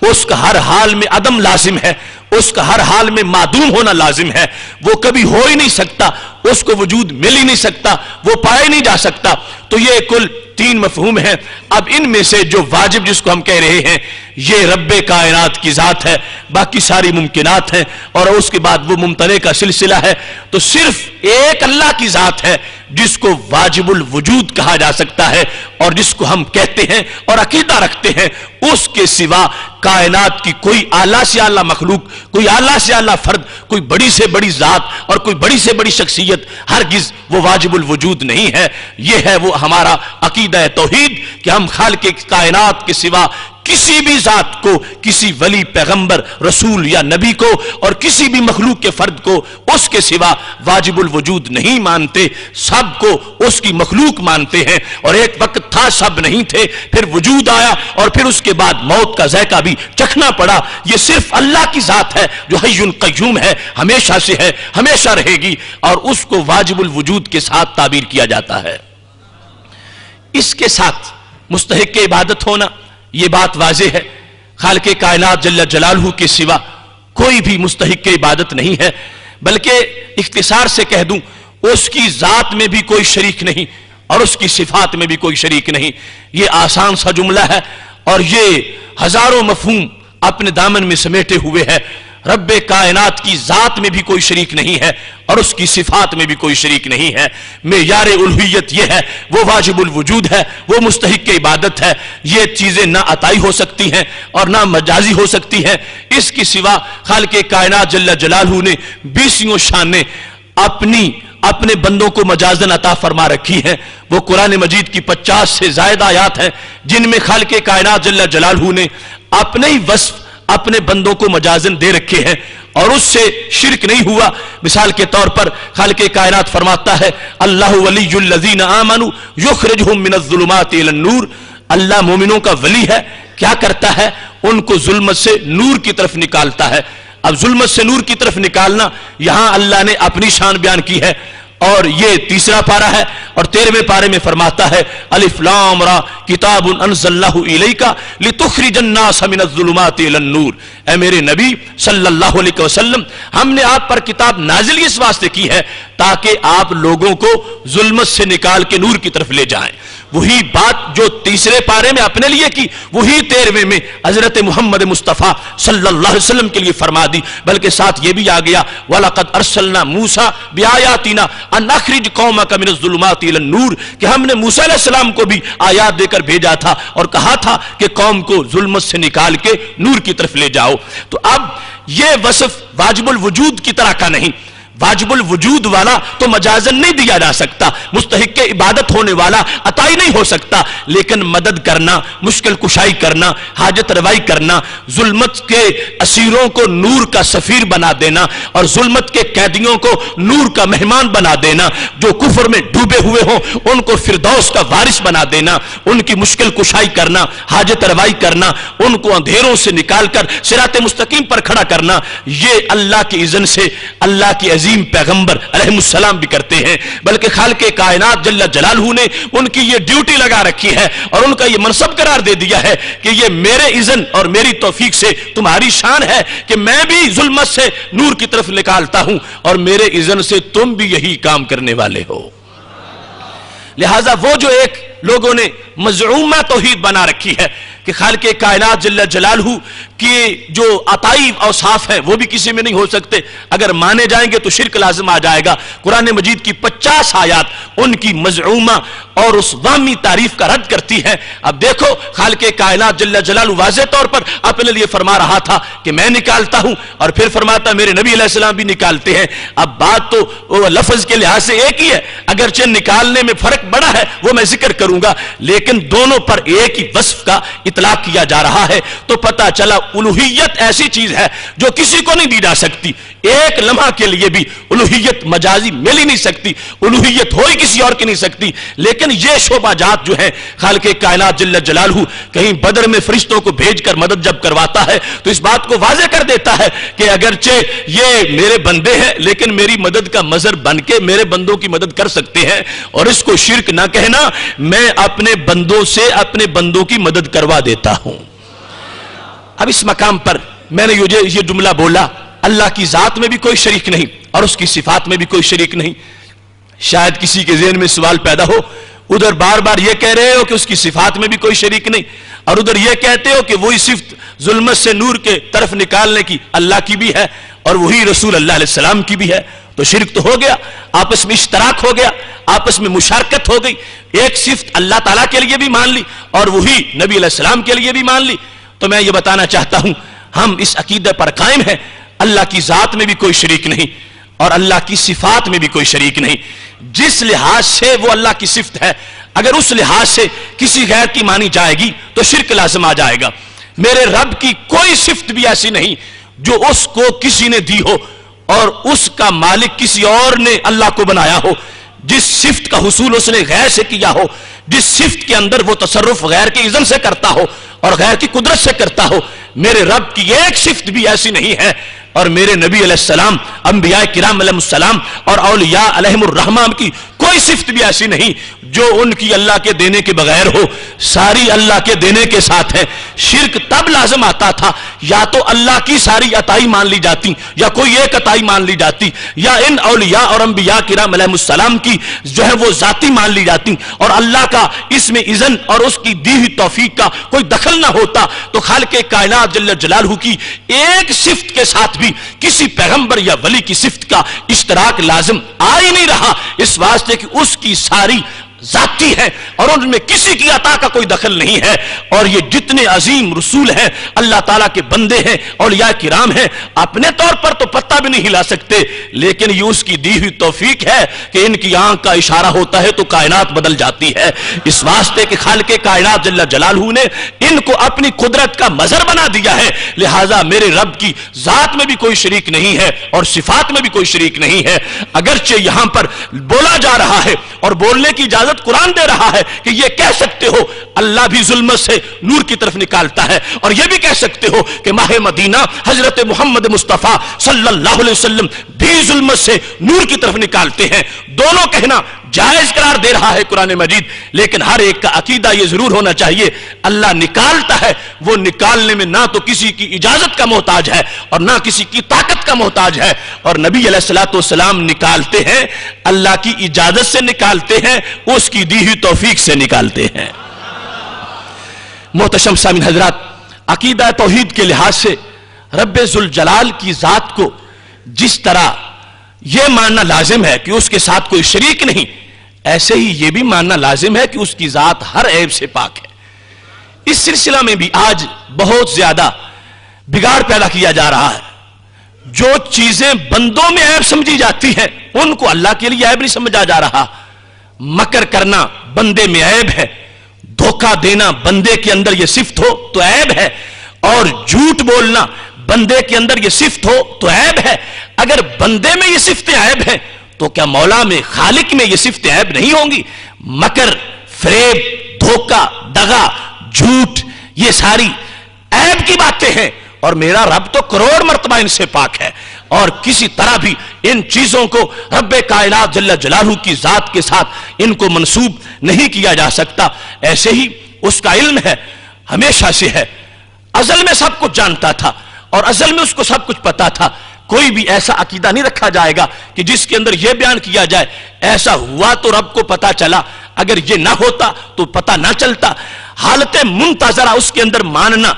S1: اس کا ہر حال میں عدم لازم ہے، اس کا ہر حال میں معدوم ہونا لازم ہے. وہ کبھی ہو ہی نہیں سکتا، اس کو وجود مل ہی نہیں سکتا، وہ پائے نہیں جا سکتا. تو یہ کل 3 مفہوم ہیں. اب ان میں سے جو واجب جس کو ہم کہہ رہے ہیں یہ رب کائنات کی ذات ہے، باقی ساری ممکنات ہیں، اور اس کے بعد وہ ممتنع کا سلسلہ ہے. تو صرف ایک اللہ کی ذات ہے جس کو واجب الوجود کہا جا سکتا ہے اور جس کو ہم کہتے ہیں اور عقیدہ رکھتے ہیں. اس کے سوا کائنات کی کوئی اعلیٰ سے اعلیٰ مخلوق، کوئی اعلیٰ سے اعلیٰ فرد، کوئی بڑی سے بڑی ذات اور کوئی بڑی سے بڑی شخصیت ہرگز وہ واجب الوجود نہیں ہے. یہ ہے وہ ہمارا عقیدہ توحید کہ ہم خالق کائنات کے سوا کسی بھی ذات کو، کسی ولی، پیغمبر، رسول یا نبی کو اور کسی بھی مخلوق کے فرد کو اس کے سوا واجب الوجود نہیں مانتے، سب کو اس کی مخلوق مانتے ہیں۔ اور ایک وقت تھا سب نہیں تھے، پھر وجود آیا اور پھر اس کے بعد موت کا ذائقہ بھی چکھنا پڑا۔ یہ صرف اللہ کی ذات ہے جو حی قیوم ہے، ہمیشہ سے ہے، ہمیشہ رہے گی، اور اس کو واجب الوجود کے ساتھ تعبیر کیا جاتا ہے۔ اس کے ساتھ مستحق عبادت ہونا، یہ بات واضح ہے، خالق کائنات جل جلالہ کے سوا کوئی بھی مستحق عبادت نہیں ہے، بلکہ اختصار سے کہہ دوں اس کی ذات میں بھی کوئی شریک نہیں اور اس کی صفات میں بھی کوئی شریک نہیں۔ یہ آسان سا جملہ ہے اور یہ ہزاروں مفہوم اپنے دامن میں سمیٹے ہوئے ہے۔ رب کائنات کی ذات میں بھی کوئی شریک نہیں ہے اور اس کی صفات میں بھی کوئی شریک نہیں ہے۔ معیار الوہیت یہ ہے، وہ واجب الوجود ہے، وہ مستحق عبادت ہے۔ یہ چیزیں نہ عطائی ہو سکتی ہیں اور نہ مجازی ہو سکتی ہیں۔ اس کی سوا خالق کائنات جل جلالہ نے 20 شانیں اپنے بندوں کو مجازن عطا فرما رکھی ہیں۔ وہ قرآن مجید کی 50 سے زائد آیات ہیں جن میں خالق کائنات جل جلالہ نے اپنے ہی وصف اپنے بندوں کو مجازن دے رکھے ہیں اور اس سے شرک نہیں ہوا۔ مثال کے طور پر خالق کائنات فرماتا ہے اللہ ولی الذین آمنوا یخرجہم من الظلمات الی النور۔ اللہ مومنوں کا ولی ہے، کیا کرتا ہے؟ ان کو ظلمت سے نور کی طرف نکالتا ہے۔ اب ظلمت سے نور کی طرف نکالنا یہاں اللہ نے اپنی شان بیان کی ہے، اور یہ تیسرا پارہ ہے، اور 13ویں پارے میں فرماتا ہے الف لام را کتاب انزلناہ الیک لتخرج الناس من الظلمات الی النور۔ اے میرے نبی صلی اللہ علیہ وسلم، ہم نے آپ پر کتاب نازل اس واسطے کی ہے تاکہ آپ لوگوں کو ظلمت سے نکال کے نور کی طرف لے جائیں۔ وہی بات جو تیسرے پارے میں اپنے لیے کی، وہی 13ویں میں حضرت محمد مصطفیٰ صلی اللہ علیہ وسلم کے لیے فرما دی، بلکہ ساتھ یہ بھی آ گیا وَلَقَدْ أَرْسَلْنَا مُوسَىٰ بِآيَاتِنَا أَنْ أَخْرِجْ قَوْمَكَ مِنَ الظُّلُمَاتِ إِلَى النُّورِ، کہ ہم نے موسیٰ علیہ السلام کو بھی آیات دے کر بھیجا تھا اور کہا تھا کہ قوم کو ظلمت سے نکال کے نور کی طرف لے جاؤ۔ تو اب یہ وصف واجب الوجود کی طرح کا نہیں، واجب الوجود والا تو مجازن نہیں دیا جا سکتا، مستحق عبادت ہونے والا عطائی نہیں ہو سکتا، لیکن مدد کرنا، مشکل کشائی کرنا، حاجت روائی کرنا، ظلمت کے اسیروں کو نور کا سفیر بنا دینا اور ظلمت کے قیدیوں کو نور کا مہمان بنا دینا، جو کفر میں ڈوبے ہوئے ہوں ان کو فردوس کا وارث بنا دینا، ان کی مشکل کشائی کرنا، حاجت روائی کرنا، ان کو اندھیروں سے نکال کر صراط مستقیم پر کھڑا کرنا، یہ اللہ کی اذن سے اللہ کی عظیم پیغمبر علیہ السلام بھی کرتے ہیں۔ بلکہ خالق کائنات جل جلالہ نے ان کی یہ ڈیوٹی لگا رکھی ہے اور ان کا یہ منصب قرار دے دیا ہے کہ یہ میرے اذن اور میری توفیق سے تمہاری شان ہے کہ میں بھی ظلمت سے نور کی طرف نکالتا ہوں اور میرے اذن سے تم بھی یہی کام کرنے والے ہو۔ لہذا وہ جو ایک لوگوں نے مزعومہ توحید بنا رکھی ہے کہ خالق کائنات جل جلالہ کی جو عطائی اوصاف ہیں وہ بھی کسی میں نہیں ہو سکتے، اگر مانے جائیں گے تو شرک لازم آ جائے گا۔ قرآن مجید کی 50 آیات ان کی مزعومہ اور اس وامی تعریف کا رد کرتی ہے۔ اب دیکھو خالق کائنات جل جلالہ واضح طور پر اپنے لیے فرما رہا تھا کہ میں نکالتا ہوں، اور پھر فرماتا میرے نبی علیہ السلام بھی نکالتے ہیں۔ اب بات تو لفظ کے لحاظ سے ایک ہی ہے، اگرچہ نکالنے میں فرق بڑا ہے وہ میں ذکر کروں گا، لیکن دونوں پر ایک ہی وصف کا اطلاق کیا جا رہا ہے۔ تو پتہ چلا الوہیت ایسی چیز ہے جو کسی کو نہیں دی جا سکتی، ایک لمحہ کے لیے بھی الوہیت مجازی مل ہی نہیں سکتی، الوہیت ہو ہی کسی اور کی نہیں سکتی۔ لیکن یہ شعبہ جات جو ہے خالق کائنات جل جلالہ کہیں بدر میں فرشتوں کو بھیج کر مدد جب کرواتا ہے تو اس بات کو واضح کر دیتا ہے کہ اگرچہ یہ میرے بندے ہیں لیکن میری مدد کا مظہر بن کے میرے بندوں کی مدد کر سکتے ہیں، اور اس کو شرک نہ کہنا، میں اپنے بندوں سے اپنے بندوں کی مدد کروا دیتا ہوں۔ اب اس مقام پر میں نے یہ جملہ بولا اللہ کی ذات میں بھی کوئی شریک نہیں اور اس کی صفات میں بھی کوئی شریک نہیں۔ شاید کسی کے ذہن میں سوال پیدا ہو، ادھر بار بار یہ کہہ رہے ہو کہ اس کی صفات میں بھی کوئی شریک نہیں اور ادھر یہ کہتے ہو کہ وہی صفت ظلمت سے نور کے طرف نکالنے کی اللہ کی بھی ہے اور وہی رسول اللہ علیہ السلام کی بھی ہے، تو شرک تو ہو گیا، آپس میں اشتراک ہو گیا، آپس میں مشارکت ہو گئی۔ ایک صفت اللہ تعالیٰ کے لیے بھی مان لی اور وہی نبی علیہ السلام کے لیے بھی مان لی۔ تو میں یہ بتانا چاہتا ہوں ہم اس عقیدے پر قائم ہیں اللہ کی ذات میں بھی کوئی شریک نہیں اور اللہ کی صفات میں بھی کوئی شریک نہیں۔ جس لحاظ سے وہ اللہ کی صفت ہے، اگر اس لحاظ سے کسی غیر کی مانی جائے گی تو شرک لازم آ جائے گا۔
S2: میرے رب کی کوئی صفت بھی ایسی نہیں جو اس کو کسی نے دی ہو اور اس کا مالک کسی اور نے اللہ کو بنایا ہو، جس صفت کا حصول اس نے غیر سے کیا ہو، جس صفت کے اندر وہ تصرف غیر کے اذن سے کرتا ہو اور غیر کی قدرت سے کرتا ہو، میرے رب کی ایک صفت بھی ایسی نہیں ہے۔ اور میرے نبی علیہ السلام، انبیاء کرام علیہ السلام اور اولیاء علیہم الرحمن کی کوئی صفت بھی ایسی نہیں جو ان کی اللہ کے دینے کے بغیر ہو، ساری اللہ کے دینے کے ساتھ ہے۔ شرک تب لازم آتا تھا یا تو اللہ کی ساری عطائی مان لی جاتی یا کوئی ایک عطائی مان لی جاتی، یا ان اولیاء اور انبیاء کرام علیہ السلام کی جو ہے وہ ذاتی مان لی جاتی، اور اللہ کا اس میں اذن اور اس کی دی ہوئی توفیق کا کوئی دخل نہ ہوتا، تو خالق کائنات جل جلالہ کی ایک صفت کے ساتھ بھی کسی پیغمبر یا ولی کی صفت کا اشتراک لازم آ ہی نہیں رہا، اس واسطے کہ اس کی ساری ذاتی ہے اور ان میں کسی کی عطا کا کوئی دخل نہیں ہے۔ اور یہ جتنے عظیم رسول ہیں، اللہ تعالیٰ کے بندے ہیں، اولیاء کرام ہیں، اپنے طور پر تو پتہ بھی نہیں ہلا سکتے، لیکن یہ اس کی دی ہوئی توفیق ہے کہ ان کی آنکھ کا اشارہ ہوتا ہے تو کائنات بدل جاتی ہے۔ اس واسطے کہ خالق کائنات جل جلالہ نے ان کو اپنی قدرت کا مظہر بنا دیا ہے، لہٰذا میرے رب کی ذات میں بھی کوئی شریک نہیں ہے اور صفات میں بھی کوئی شریک نہیں ہے۔ اگرچہ یہاں پر بولا جا رہا ہے اور بولنے کی اجازت قرآن دے رہا ہے کہ یہ کہہ سکتے ہو اللہ بھی ظلمت سے نور کی طرف نکالتا ہے، اور یہ بھی کہہ سکتے ہو کہ ماہ مدینہ حضرت محمد مصطفیٰ صلی اللہ علیہ وسلم بھی ظلمت سے نور کی طرف نکالتے ہیں۔ دونوں کہنا جائز قرار دے رہا ہے قرآن مجید، لیکن ہر ایک کا عقیدہ یہ ضرور ہونا چاہیے اللہ نکالتا ہے، وہ نکالنے میں نہ تو کسی کی اجازت کا محتاج ہے اور نہ کسی کی طاقت کا محتاج ہے، اور نبی علیہ الصلوۃ والسلام نکالتے ہیں اللہ کی اجازت سے نکالتے ہیں، اس کی دی ہوئی توفیق سے نکالتے ہیں۔ محتشم سامعین حضرات، عقیدہ توحید کے لحاظ سے رب ذوالجلال کی ذات کو جس طرح یہ ماننا لازم ہے کہ اس کے ساتھ کوئی شریک نہیں، ایسے ہی یہ بھی ماننا لازم ہے کہ اس کی ذات ہر عیب سے پاک ہے۔ اس سلسلہ میں بھی آج بہت زیادہ بگاڑ پیدا کیا جا رہا ہے۔ جو چیزیں بندوں میں عیب سمجھی جاتی ہیں ان کو اللہ کے لیے عیب نہیں سمجھا جا رہا۔ مکر کرنا بندے میں عیب ہے، دھوکہ دینا بندے کے اندر یہ صفت ہو تو عیب ہے، اور جھوٹ بولنا بندے کے اندر یہ صفت ہو تو عیب ہے۔ اگر بندے میں یہ صفتیں عیب ہیں تو کیا مولا میں، خالق میں یہ صفتیں عیب نہیں ہوں گی؟ مکر، فریب، دھوکہ، دغا، جھوٹ، یہ ساری عیب کی باتیں ہیں، اور میرا رب تو کروڑ مرتبہ ان سے پاک ہے، اور کسی طرح بھی ان چیزوں کو رب کائنات جل جلالہ کی ذات کے ساتھ ان کو منسوب نہیں کیا جا سکتا۔ ایسے ہی اس کا علم ہے، ہمیشہ سے ہے، ازل میں سب کچھ جانتا تھا اور ازل میں اس کو سب کچھ پتا تھا۔ کوئی بھی ایسا عقیدہ نہیں رکھا جائے گا کہ جس کے اندر یہ بیان کیا جائے ایسا ہوا تو رب کو پتا چلا، اگر یہ نہ ہوتا تو پتا نہ چلتا۔ حالت منتظرہ اس کے اندر ماننا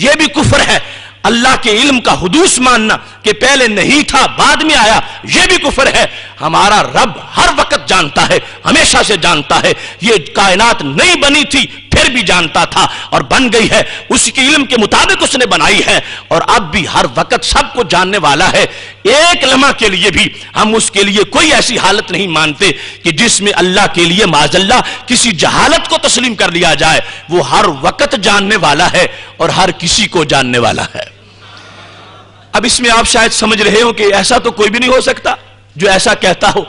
S2: یہ بھی کفر ہے۔ اللہ کے علم کا حدوث ماننا کہ پہلے نہیں تھا بعد میں آیا، یہ بھی کفر ہے۔ ہمارا رب ہر وقت جانتا ہے، ہمیشہ سے جانتا ہے۔ یہ کائنات نہیں بنی تھی پھر بھی جانتا تھا اور بن گئی ہے، اسی کے علم کے مطابق اس نے بنائی ہے، اور اب بھی ہر وقت سب کو جاننے والا ہے۔ ایک لمحہ کے لیے بھی ہم اس کے لیے کوئی ایسی حالت نہیں مانتے کہ جس میں اللہ کے لیے معاذ اللہ کسی جہالت کو تسلیم کر لیا جائے۔ وہ ہر وقت جاننے والا ہے اور ہر کسی کو جاننے والا ہے۔ اب اس میں آپ شاید سمجھ رہے ہو کہ ایسا تو کوئی بھی نہیں ہو سکتا جو ایسا کہتا ہو،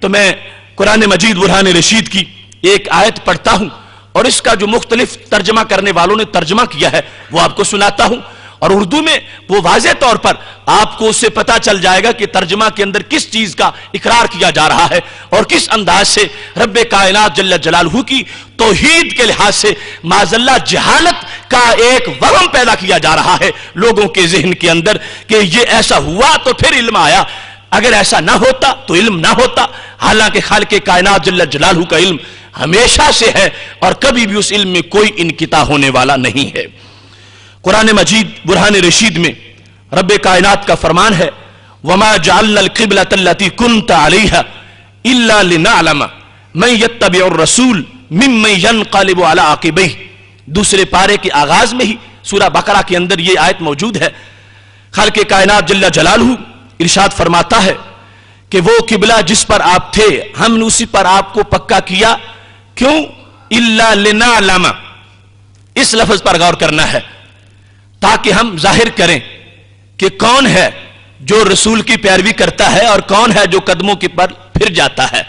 S2: تو میں قرآن مجید برہان رشید کی ایک آیت پڑھتا ہوں اور اس کا جو مختلف ترجمہ کرنے والوں نے ترجمہ کیا ہے وہ آپ کو سناتا ہوں، اور اردو میں وہ واضح طور پر آپ کو اس سے پتا چل جائے گا کہ ترجمہ کے اندر کس چیز کا اقرار کیا جا رہا ہے اور کس انداز سے رب کائنات جل جلالہ کی توحید کے لحاظ سے معاذ اللہ جہالت کا ایک وہم پیدا کیا جا رہا ہے لوگوں کے ذہن کے اندر کہ یہ ایسا ہوا تو پھر علم آیا، اگر ایسا نہ ہوتا تو علم نہ ہوتا۔ حالانکہ خالق کائنات جل جلالہ کا علم ہمیشہ سے ہے اور کبھی بھی اس علم میں کوئی انقطاع ہونے والا نہیں ہے۔ قرآن مجید برہان رشید میں رب کائنات کا فرمان ہے وَمَا جَعَلْنَا الْقِبْلَةَ الَّتِي كُنْتَ عَلَيْهَا إِلَّا لِنَعْلَمَ مَنْ يَتَّبِعُ الرَّسُولَ مِمَّنْ يَنْقَلِبُ عَلَىٰ عَقِبَيْهِ۔ دوسرے پارے کے آغاز میں ہی سورہ بقرہ کے اندر یہ آیت موجود ہے۔ خالق کائنات جل جلالہ ارشاد فرماتا ہے کہ وہ قبلہ جس پر آپ تھے ہم نے اسی پر آپ کو پکا کیا، کیوں؟ إِلَّا لِنَعْلَمَ، اس لفظ پر غور کرنا ہے۔ تاکہ ہم ظاہر کریں کہ کون ہے جو رسول کی پیروی کرتا ہے اور کون ہے جو قدموں کے پر پھر جاتا ہے۔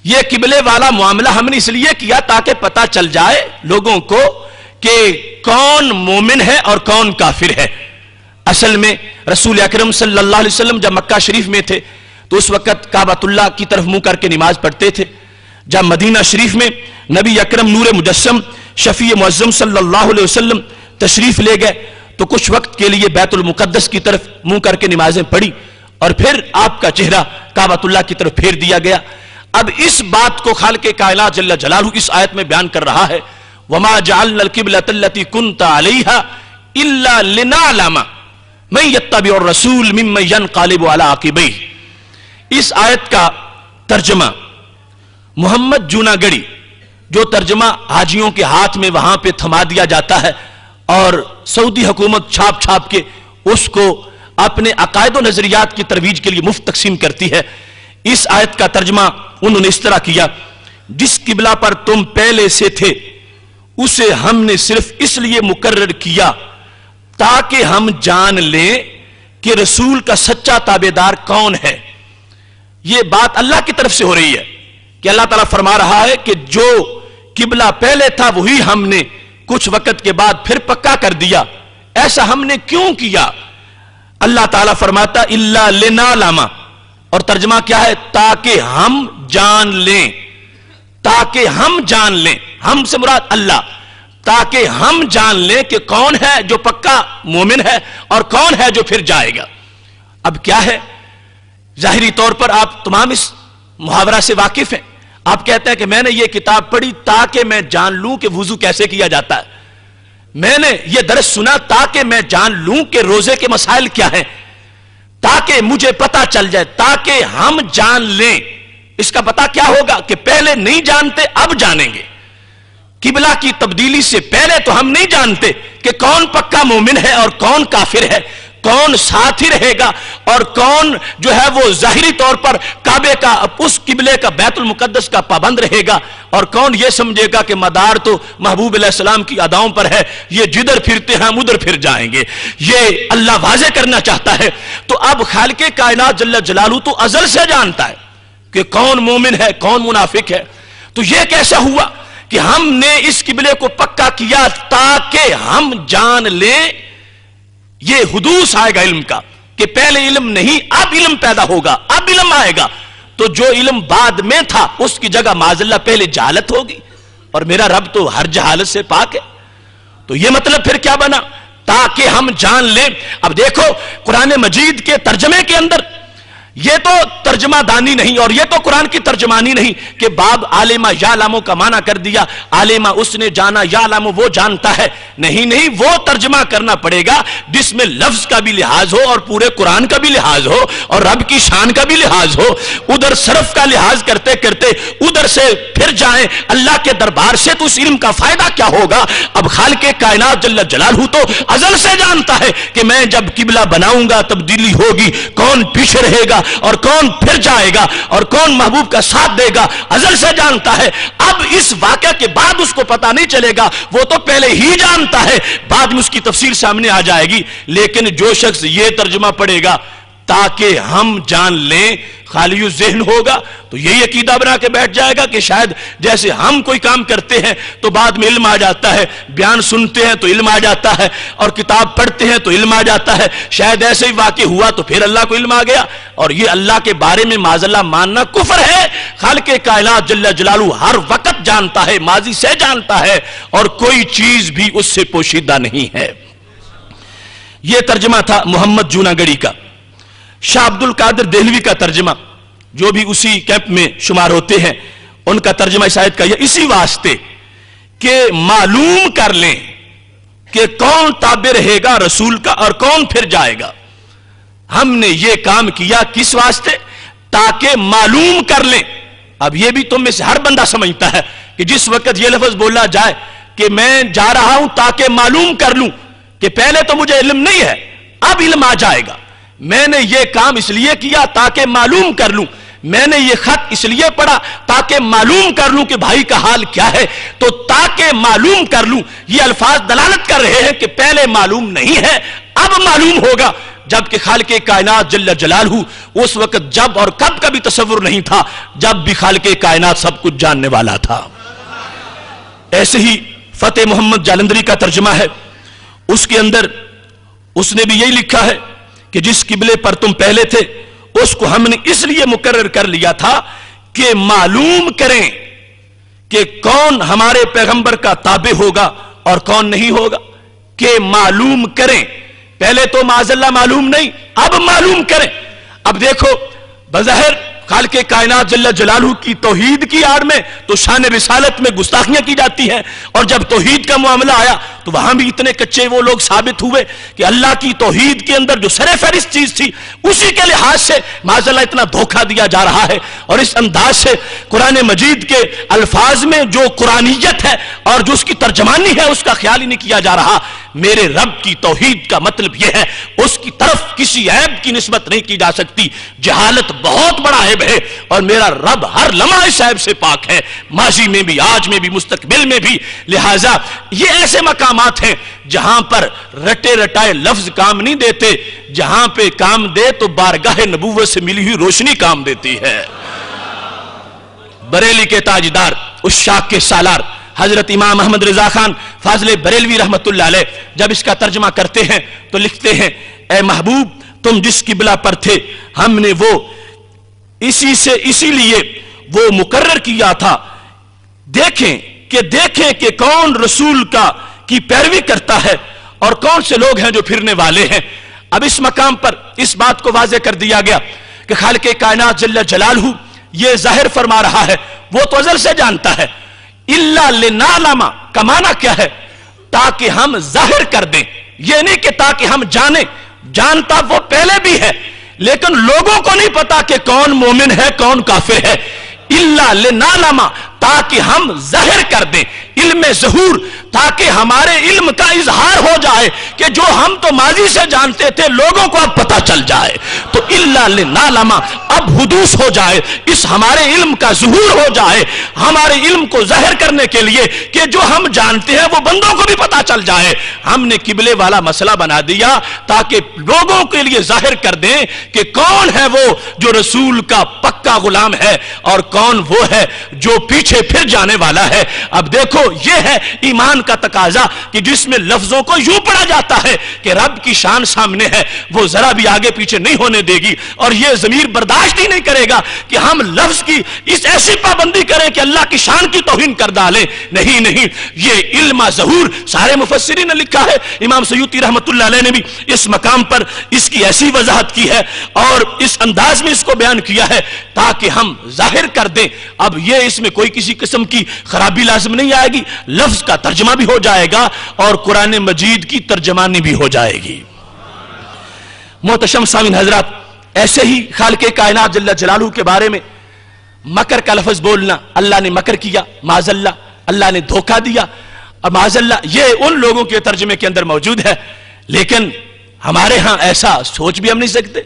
S2: یہ قبلے والا معاملہ ہم نے اس لیے کیا تاکہ پتہ چل جائے لوگوں کو کہ کون مومن ہے اور کون کافر ہے۔ اصل میں رسول اکرم صلی اللہ علیہ وسلم جب مکہ شریف میں تھے تو اس وقت کعبۃ اللہ کی طرف منہ کر کے نماز پڑھتے تھے۔ جب مدینہ شریف میں نبی اکرم نور مجسم شفیع معظم صلی اللہ علیہ وسلم تشریف لے گئے تو کچھ وقت کے لیے بیت المقدس کی طرف منہ کر کے نمازیں پڑھی اور پھر آپ کا چہرہ کعبۃ اللہ کی طرف پھیر دیا گیا۔ اب اس بات کو خالق کائنات جل جلالہ اس آیت میں بیان کر رہا ہے، وَمَا جَعَلْنَا الْقِبْلَةَ الَّتِي كُنْتَ عَلَيْهَا إِلَّا لِنَعْلَمَ مَن يَتَّبِعُ الرَّسُولَ مِمَّن يَنقَلِبُ عَلَىٰ عَقِبَيْهِ۔ اس آیت کا ترجمہ محمد جوناگڑی، جو ترجمہ حاجیوں کے ہاتھ میں وہاں پہ تھما دیا جاتا ہے اور سعودی حکومت چھاپ چھاپ کے اس کو اپنے عقائد و نظریات کی ترویج کے لیے مفت تقسیم کرتی ہے، اس آیت کا ترجمہ انہوں نے اس طرح کیا، جس قبلہ پر تم پہلے سے تھے اسے ہم نے صرف اس لیے مقرر کیا تاکہ ہم جان لیں کہ رسول کا سچا تابعدار کون ہے۔ یہ بات اللہ کی طرف سے ہو رہی ہے کہ اللہ تعالیٰ فرما رہا ہے کہ جو قبلہ پہلے تھا وہی ہم نے کچھ وقت کے بعد پھر پکا کر دیا۔ ایسا ہم نے کیوں کیا؟ اللہ تعالیٰ فرماتا اِلَّا لِنَعْلَمَ، اور ترجمہ کیا ہے؟ تاکہ ہم جان لیں، تاکہ ہم جان لیں، ہم سے مراد اللہ، تاکہ ہم جان لیں کہ کون ہے جو پکا مومن ہے اور کون ہے جو پھر جائے گا۔ اب کیا ہے؟ ظاہری طور پر آپ تمام اس محاورہ سے واقف ہیں۔ آپ کہتے ہیں کہ میں نے یہ کتاب پڑھی تاکہ میں جان لوں کہ وضو کیسے کیا جاتا ہے، میں نے یہ درس سنا تاکہ میں جان لوں کہ روزے کے مسائل کیا ہیں، تاکہ مجھے پتا چل جائے، تاکہ ہم جان لیں۔ اس کا پتا کیا ہوگا کہ پہلے نہیں جانتے، اب جانیں گے۔ قبلہ کی تبدیلی سے پہلے تو ہم نہیں جانتے کہ کون پکا مومن ہے اور کون کافر ہے، کون ساتھی رہے گا اور کون جو ہے وہ ظاہری طور پر کعبے کا، اس قبلے کا، بیت المقدس کا پابند رہے گا، اور کون یہ سمجھے گا کہ مدار تو محبوب علیہ السلام کی اداؤں پر ہے، یہ جدھر پھرتے ہیں ہم ادھر پھر جائیں گے۔ یہ اللہ واضح کرنا چاہتا ہے۔ تو اب خالق کائنات جل جلالہ تو ازل سے جانتا ہے کہ کون مومن ہے کون منافق ہے۔ تو یہ کیسا ہوا کہ ہم نے اس قبلے کو پکا کیا تاکہ ہم جان لیں؟ یہ حدوث آئے گا علم کا کہ پہلے علم نہیں، اب علم پیدا ہوگا، اب علم آئے گا۔ تو جو علم بعد میں تھا اس کی جگہ معاذ اللہ پہلے جہالت ہوگی، اور میرا رب تو ہر جہالت سے پاک ہے۔ تو یہ مطلب پھر کیا بنا؟ تاکہ ہم جان لیں۔ اب دیکھو قرآن مجید کے ترجمے کے اندر یہ تو ترجمہ دانی نہیں اور یہ تو قرآن کی ترجمانی نہیں کہ باب عالمہ یعلم کا معنی کر دیا، عالمہ اس نے جانا، یعلم وہ جانتا ہے۔ نہیں، وہ ترجمہ کرنا پڑے گا جس میں لفظ کا بھی لحاظ ہو اور پورے قرآن کا بھی لحاظ ہو اور رب کی شان کا بھی لحاظ ہو۔ ادھر صرف کا لحاظ کرتے کرتے ادھر سے پھر جائیں اللہ کے دربار سے، تو اس علم کا فائدہ کیا ہوگا؟ اب خالق کائنات جل جلالہ تو ازل سے جانتا ہے کہ میں جب قبلہ بناؤں گا تبدیلی ہوگی، کون پیچھے رہے گا اور کون پھر جائے گا اور کون محبوب کا ساتھ دے گا، ازل سے جانتا ہے۔ اب اس واقعہ کے بعد اس کو پتا نہیں چلے گا، وہ تو پہلے ہی جانتا ہے، بعد میں اس کی تفصیل سامنے آ جائے گی۔ لیکن جو شخص یہ ترجمہ پڑھے گا تاکہ ہم جان لیں، خالی ذہن ہوگا تو یہی عقیدہ بنا کے بیٹھ جائے گا کہ شاید جیسے ہم کوئی کام کرتے ہیں تو بعد میں علم آ جاتا ہے، بیان سنتے ہیں تو علم آ جاتا ہے، اور کتاب پڑھتے ہیں تو علم آ جاتا ہے، شاید ایسے ہی واقع ہوا تو پھر اللہ کو علم آ گیا۔ اور یہ اللہ کے بارے میں معاذ اللہ ماننا کفر ہے۔ خالق کائنات جل جلالہ ہر وقت جانتا ہے، ماضی سے جانتا ہے، اور کوئی چیز بھی اس سے پوشیدہ نہیں ہے۔ یہ ترجمہ تھا محمد جوناگڑی کا۔ شاہ عبد القادر دہلوی کا ترجمہ، جو بھی اسی کیمپ میں شمار ہوتے ہیں، ان کا ترجمہ اس آیت کا یہ اسی واسطے کہ معلوم کر لیں کہ کون تابع رہے گا رسول کا اور کون پھر جائے گا۔ ہم نے یہ کام کیا کس واسطے؟ تاکہ معلوم کر لیں۔ اب یہ بھی تم میں سے ہر بندہ سمجھتا ہے کہ جس وقت یہ لفظ بولا جائے کہ میں جا رہا ہوں تاکہ معلوم کر لوں کہ پہلے تو مجھے علم نہیں ہے، اب علم آ جائے گا، میں نے یہ کام اس لیے کیا تاکہ معلوم کر لوں میں نے یہ خط اس لیے پڑھا تاکہ معلوم کر لوں کہ بھائی کا حال کیا ہے. تو تاکہ معلوم کر لوں، یہ الفاظ دلالت کر رہے ہیں کہ پہلے معلوم نہیں ہے، اب معلوم ہوگا. جبکہ خالق کائنات جل جلالہ اس وقت جب اور کب کا بھی تصور نہیں تھا جب بھی خالق کائنات سب کچھ جاننے والا تھا. ایسے ہی فتح محمد جالندری کا ترجمہ ہے، اس کے اندر اس نے بھی یہی لکھا ہے کہ جس قبلے پر تم پہلے تھے اس کو ہم نے اس لیے مقرر کر لیا تھا کہ معلوم کریں کہ کون ہمارے پیغمبر کا تابع ہوگا اور کون نہیں ہوگا. کہ معلوم کریں، پہلے تو معاذ اللہ معلوم نہیں، اب معلوم کریں. اب دیکھو بظاہر خالق کائنات جل جلالہ کی توحید کی آڑ میں تو شان رسالت میں گستاخیاں کی جاتی ہیں، اور جب توحید کا معاملہ آیا تو وہاں بھی اتنے کچے وہ لوگ ثابت ہوئے کہ اللہ کی توحید کے اندر جو سر فہرست چیز تھی اسی کے لحاظ سے معاذ اللہ اتنا دھوکہ دیا جا رہا ہے. اور اس انداز سے قرآن مجید کے الفاظ میں جو قرآنیت ہے اور جو اس کی ترجمانی ہے اس کا خیال ہی نہیں کیا جا رہا. میرے رب کی توحید کا مطلب یہ ہے اس کی طرف کسی عیب کی نسبت نہیں کی جا سکتی. جہالت بہت بڑا عیب ہے اور میرا رب ہر لمحہ اس عیب سے پاک ہے، ماضی میں بھی، آج میں بھی، مستقبل میں بھی. لہٰذا یہ ایسے مقامات ہیں جہاں پر رٹے رٹائے لفظ کام نہیں دیتے، جہاں پہ کام دے تو بارگاہ نبوت سے ملی ہوئی روشنی کام دیتی ہے. بریلی کے تاجدار، عشاق کے سالار حضرت امام احمد رضا خان فاضل بریلوی رحمت اللہ علیہ جب اس کا ترجمہ کرتے ہیں تو لکھتے ہیں، اے محبوب تم جس قبلہ پر تھے ہم نے وہ اسی لیے وہ مقرر کیا تھا. دیکھیں کہ کون رسول کی پیروی کرتا ہے اور کون سے لوگ ہیں جو پھرنے والے ہیں. اب اس مقام پر اس بات کو واضح کر دیا گیا کہ خالق کائنات جل جلالہ یہ ظاہر فرما رہا ہے، وہ تو ازل سے جانتا ہے. الا لنعلم کا معنی کیا ہے؟ تاکہ ہم ظاہر کر دیں، یہ نہیں کہ تاکہ ہم جانیں. جانتا وہ پہلے بھی ہے لیکن لوگوں کو نہیں پتا کہ کون مومن ہے کون کافر ہے. الا لنعلم تاکہ ہم ظاہر کر دیں، علم ظہور، تاکہ ہمارے علم کا اظہار ہو جائے کہ جو ہم تو ماضی سے جانتے تھے لوگوں کو اب پتا چل جائے. تو الا لنعلم اب حدوث ہو جائے، اس ہمارے علم کا ظہور ہو جائے، ہمارے علم کو ظاہر کرنے کے لیے کہ جو ہم جانتے ہیں وہ بندوں کو بھی پتا چل جائے. ہم نے قبلے والا مسئلہ بنا دیا تاکہ لوگوں کے لیے ظاہر کر دیں کہ کون ہے وہ جو رسول کا پکا غلام ہے اور کون وہ ہے جو پیچھے پھر جانے والا ہے. اب دیکھو یہ ہے ایمان کا تقاضا کہ جس میں لفظوں کو یوں پڑھا جاتا ہے کہ رب کی شان سامنے ہے، وہ ذرا بھی آگے پیچھے نہیں ہونے دے گی اور یہ ضمیر برداشت ہی نہیں کرے گا کہ ہم لفظ کی اس ایسی پابندی کریں کہ اللہ کی شان کی توہین کر ڈالیں. نہیں، یہ علم ظہور سارے مفسرین نے لکھا ہے. امام سیوطی رحمت اللہ علیہ نے بھی اس مقام پر اس کی ایسی وضاحت کی ہے اور اس انداز میں اس کو بیان کیا ہے تاکہ ہم ظاہر کر دیں. اب یہ اس میں کوئی کسی قسم کی خرابی لازم نہیں آئے گی، لفظ کا ترجمہ بھی ہو جائے گا اور قرآن مجید کی ترجمانی بھی ہو جائے گی. محتشم سامعین حضرات، ایسے ہی خالق کائنات جل جلالہ کے بارے میں مکر کا لفظ بولنا، اللہ نے مکر کیا، معاذ اللہ نے دھوکہ دیا، اور معاذ اللہ یہ ان لوگوں کے ترجمے کے اندر موجود ہے. لیکن ہمارے ہاں ایسا سوچ بھی ہم نہیں سکتے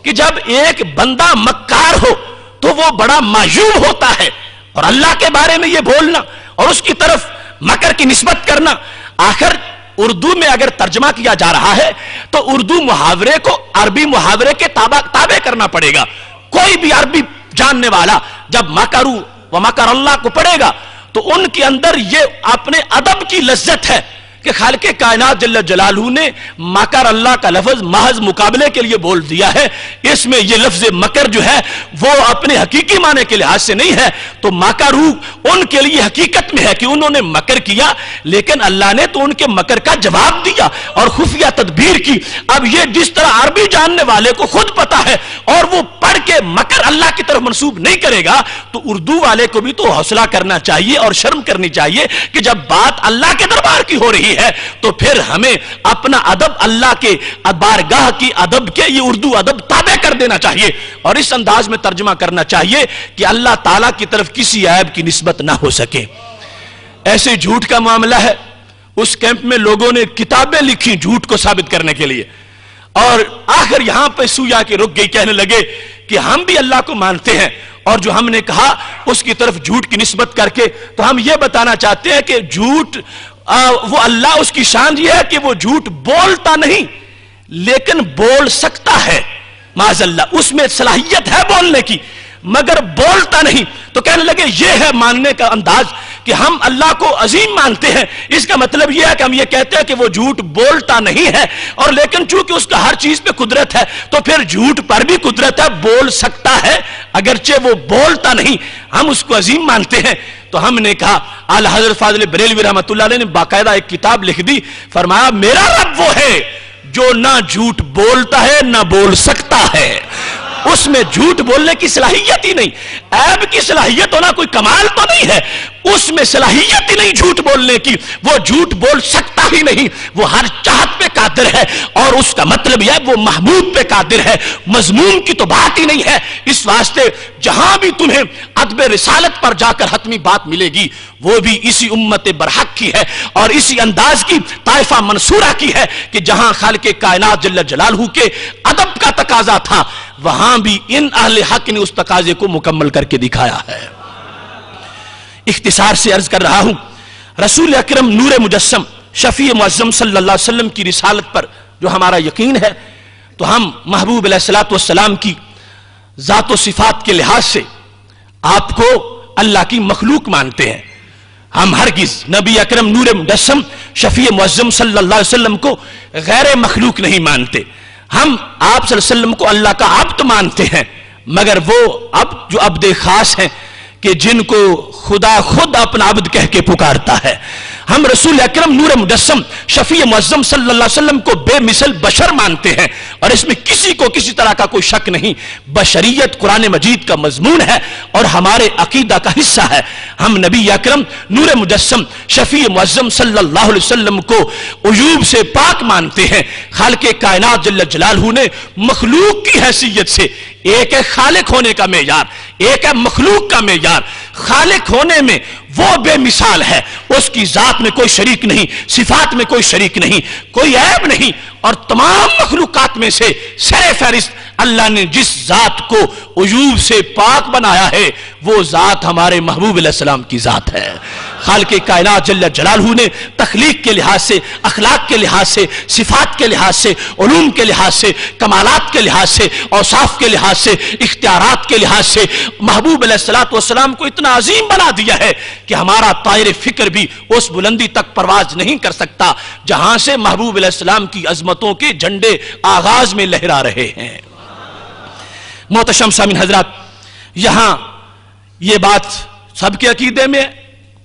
S2: کہ جب ایک بندہ مکار ہو تو وہ بڑا معیوب ہوتا ہے، اور اللہ کے بارے میں یہ بولنا اور اس کی طرف مکر کی نسبت کرنا. آخر اردو میں اگر ترجمہ کیا جا رہا ہے تو اردو محاورے کو عربی محاورے کے تابع کرنا پڑے گا. کوئی بھی عربی جاننے والا جب مکروا و مکر اللہ کو پڑھے گا تو ان کے اندر یہ اپنے ادب کی لذت ہے کہ خالق کائنات جل جلالہ نے مکر اللہ کا لفظ محض مقابلے کے لیے بول دیا ہے. اس میں یہ لفظ مکر جو ہے وہ اپنے حقیقی معنی کے لحاظ سے نہیں ہے. تو مکروا ان کے لیے حقیقت میں ہے کہ انہوں نے مکر کیا، لیکن اللہ نے تو ان کے مکر کا جواب دیا اور خفیہ تدبیر کی. اب یہ جس طرح عربی جاننے والے کو خود پتا ہے اور وہ پڑھ کے مکر اللہ کی طرف منسوب نہیں کرے گا، تو اردو والے کو بھی تو حوصلہ کرنا چاہیے اور شرم کرنی چاہیے کہ جب بات اللہ کے دربار کی ہو رہی ہے تو پھر ہمیں اپنا ادب اللہ کے بارگاہ کی ادب کے یہ اردو ادب تابع کر دینا چاہیے اور اس انداز میں ترجمہ کرنا چاہیے کہ اللہ تعالیٰ کی طرف کسی عیب کی نسبت نہ ہو سکے. ایسے جھوٹ کا معاملہ ہے. اس کیمپ میں لوگوں نے کتابیں لکھی جھوٹ کو ثابت کرنے کے لیے اور آخر یہاں پہ سویا کے رک گئی، کہنے لگے کہ ہم بھی اللہ کو مانتے ہیں اور جو ہم نے کہا اس کی طرف جھوٹ کی نسبت کر کے تو ہم یہ بتانا چاہتے ہیں کہ جھوٹ وہ اللہ اس کی شان یہ ہے کہ وہ جھوٹ بولتا نہیں لیکن بول سکتا ہے، معاذ اللہ اس میں صلاحیت ہے بولنے کی مگر بولتا نہیں. تو کہنے لگے یہ ہے ماننے کا انداز کہ ہم اللہ کو عظیم مانتے ہیں. اس کا مطلب یہ ہے کہ ہم یہ کہتے ہیں کہ وہ جھوٹ بولتا نہیں ہے اور لیکن چونکہ اس کا ہر چیز پہ قدرت ہے تو پھر جھوٹ پر بھی قدرت ہے، بول سکتا ہے اگرچہ وہ بولتا نہیں، ہم اس کو عظیم مانتے ہیں. تو ہم نے کہا اعلی حضرت فاضل بریلوی رحمۃ اللہ علیہ نے باقاعدہ ایک کتاب لکھ دی، فرمایا میرا رب وہ ہے جو نہ جھوٹ بولتا ہے نہ بول سکتا ہے. اس میں جھوٹ بولنے کی صلاحیت ہی نہیں، عیب کی صلاحیت ہونا کوئی کمال تو نہیں ہے، اس میں صلاحیت ہی نہیں جھوٹ بولنے کی، وہ جھوٹ بول سکتا ہی نہیں، وہ ہر چاہت پہ قادر ہے اور اس کا مطلب یہ وہ محمود پہ قادر ہے، مضمون کی تو بات ہی نہیں ہے. اس واسطے جہاں بھی تمہیں ادب رسالت پر جا کر حتمی بات ملے گی وہ بھی اسی امت برحق کی ہے اور اسی انداز کی طائفہ منصورہ کی ہے کہ جہاں خالق کائنات جل جلالہ کے ادب کا تقاضا تھا وہاں بھی ان اہل حق نے اس تقاضے کو مکمل کر کے دکھایا ہے. اختصار سے عرض کر رہا ہوں، رسول اکرم نور مجسم شفیع معظم صلی اللہ علیہ وسلم کی رسالت پر جو ہمارا یقین ہے تو ہم محبوب علیہ الصلوۃ والسلام کی ذات و صفات کے لحاظ سے آپ کو اللہ کی مخلوق مانتے ہیں. ہم ہرگز نبی اکرم نور مجسم شفیع معظم صلی اللہ علیہ وسلم کو غیر مخلوق نہیں مانتے. ہم آپ صلی اللہ علیہ وسلم کو اللہ کا عبد مانتے ہیں مگر وہ عبد جو عبد خاص ہیں کہ جن کو خدا خود اپنا عبد کہہ کے پکارتا ہے. ہم رسول اکرم نور مجسم شفیع معظم صلی اللہ علیہ وسلم کو بے مثل بشر مانتے ہیں اور اس میں کسی کو کسی طرح کا کوئی شک نہیں. بشریت قرآن مجید کا مضمون ہے اور ہمارے عقیدہ کا حصہ ہے. ہم نبی اکرم نور مجسم شفیع معظم صلی اللہ علیہ وسلم کو عیوب سے پاک مانتے ہیں. خالق کائنات جل جلالہ نے مخلوق کی حیثیت سے ایک ہے خالق ہونے کا معیار، ایک ہے مخلوق کا معیار. خالق ہونے میں وہ بے مثال ہے، اس کی ذات میں کوئی شریک نہیں، صفات میں کوئی شریک نہیں، کوئی عیب نہیں اور تمام مخلوقات میں سے سر فہرست اللہ نے جس ذات کو عیوب سے پاک بنایا ہے وہ ذات ہمارے محبوب علیہ السلام کی ذات ہے. خالق کائنات جل جلالہ نے تخلیق کے لحاظ سے، اخلاق کے لحاظ سے، صفات کے لحاظ سے، علوم کے لحاظ سے، کمالات کے لحاظ سے، اوصاف کے لحاظ سے، اختیارات کے لحاظ سے محبوب علیہ الصلوۃ والسلام کو اتنا عظیم بنا دیا ہے کہ ہمارا طائر فکر بھی اس بلندی تک پرواز نہیں کر سکتا جہاں سے محبوب علیہ السلام کی عظمتوں کے جھنڈے آغاز میں لہرا رہے ہیں. محتشم سامعین حضرات، یہاں یہ بات سب کے عقیدے میں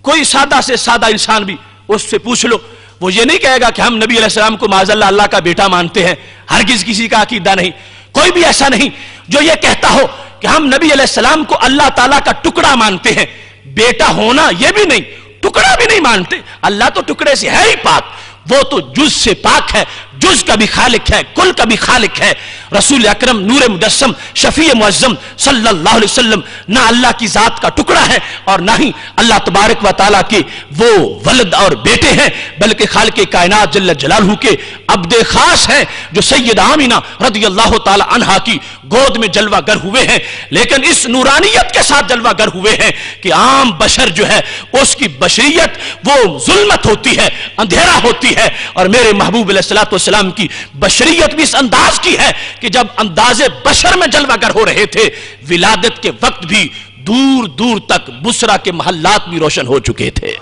S2: کوئی سادہ سے سادہ انسان بھی اس سے پوچھ لو وہ یہ نہیں کہے گا کہ ہم نبی علیہ السلام کو معاذ اللہ اللہ کا بیٹا مانتے ہیں. ہرگز کسی کا عقیدہ نہیں، کوئی بھی ایسا نہیں جو یہ کہتا ہو کہ ہم نبی علیہ السلام کو اللہ تعالیٰ کا ٹکڑا مانتے ہیں. بیٹا ہونا یہ بھی نہیں، ٹکڑا بھی نہیں مانتے. اللہ تو ٹکڑے سے ہے ہی پاک، وہ تو جز سے پاک ہے، جز کا بھی خالق ہے، کل کا بھی خالق ہے. رسول اکرم نور مجسم شفیع معظم صلی اللہ علیہ وسلم نہ اللہ کی ذات کا ٹکڑا ہے اور نہ ہی اللہ تبارک و تعالیٰ کے وہ ولد اور بیٹے ہیں بلکہ خالق کائنات جل جلالہ کے عبد خاص ہیں جو سید آمینہ رضی اللہ تعالی عنہا کی گود میں جلوہ گر ہوئے ہیں. لیکن اس نورانیت کے ساتھ جلوہ گر ہوئے ہیں کہ عام بشر جو ہے اس کی بشریت وہ ظلمت ہوتی ہے، اندھیرا ہوتی ہے اور میرے محبوب علیہ الصلوۃ والسلام کی بشریت بھی اس انداز کی ہے کہ جب انداز بشر میں جلوہ گر ہو رہے تھے ولادت کے وقت بھی دور دور تک بصرہ کے محلات بھی روشن ہو چکے تھے.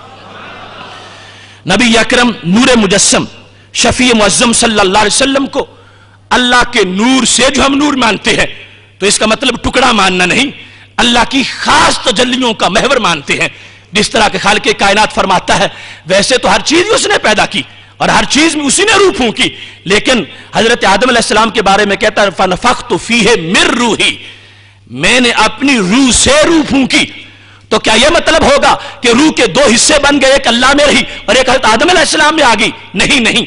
S2: نبی اکرم نور مجسم شفیع معظم صلی اللہ علیہ وسلم کو اللہ کے نور سے جو ہم نور مانتے ہیں تو اس کا مطلب ٹکڑا ماننا نہیں، اللہ کی خاص تجلیوں کا محور مانتے ہیں. جس طرح کہ خالق کائنات فرماتا ہے ویسے تو ہر چیز اس نے پیدا کی اور ہر چیز میں اسی نے روح پھونکی، لیکن حضرت آدم علیہ السلام کے بارے میں کہتا ہے فَنَفَخْتُ فِيهِ مِن رُوحِي، میں نے اپنی روح سے روح پھونکی. تو کیا یہ مطلب ہوگا کہ روح کے دو حصے بن گئے، ایک اللہ میں رہی اور ایک حضرت آدم علیہ السلام میں آ گئی؟ نہیں،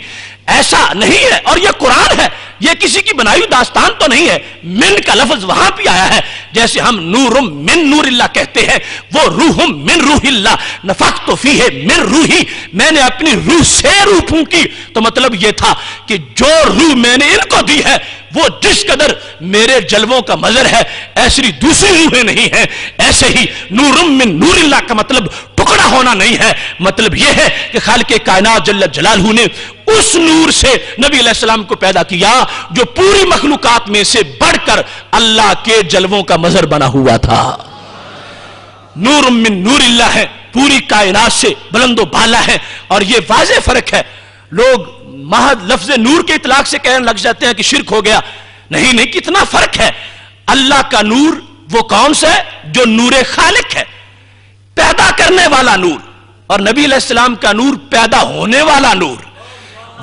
S2: ایسا نہیں ہے. اور یہ قرآن ہے یہ کسی کی بنائی ہوئی داستان تو نہیں ہے. من کا لفظ وہاں بھی آیا ہے جیسے ہم نور من نور اللہ کہتے ہیں, وہ روح من روح اللہ, نفخت فیہ من روحی, میں نے اپنی روح سے روح پھونکی. تو مطلب یہ تھا کہ جو روح میں نے ان کو دی ہے وہ جس قدر میرے جلووں کا مظہر ہے ایسی دوسری روحیں نہیں ہیں. ایسے ہی نور من نور اللہ کا مطلب ٹکڑا ہونا نہیں ہے, مطلب یہ ہے کہ خالق کائنات جل جلالہ نے اس نور سے نبی علیہ السلام کو پیدا کیا جو پوری مخلوقات میں سے بڑھ کر اللہ کے جلووں کا مظہر بنا ہوا تھا. نور من نور اللہ ہے, پوری کائنات سے بلند و بالا ہے. اور یہ واضح فرق ہے. لوگ محض لفظ نور کے اطلاق سے کہنے لگ جاتے ہیں کہ شرک ہو گیا. نہیں, کتنا فرق ہے. اللہ کا نور وہ کون سا ہے؟ جو نور خالق ہے, پیدا کرنے والا نور, اور نبی علیہ السلام کا نور پیدا ہونے والا نور.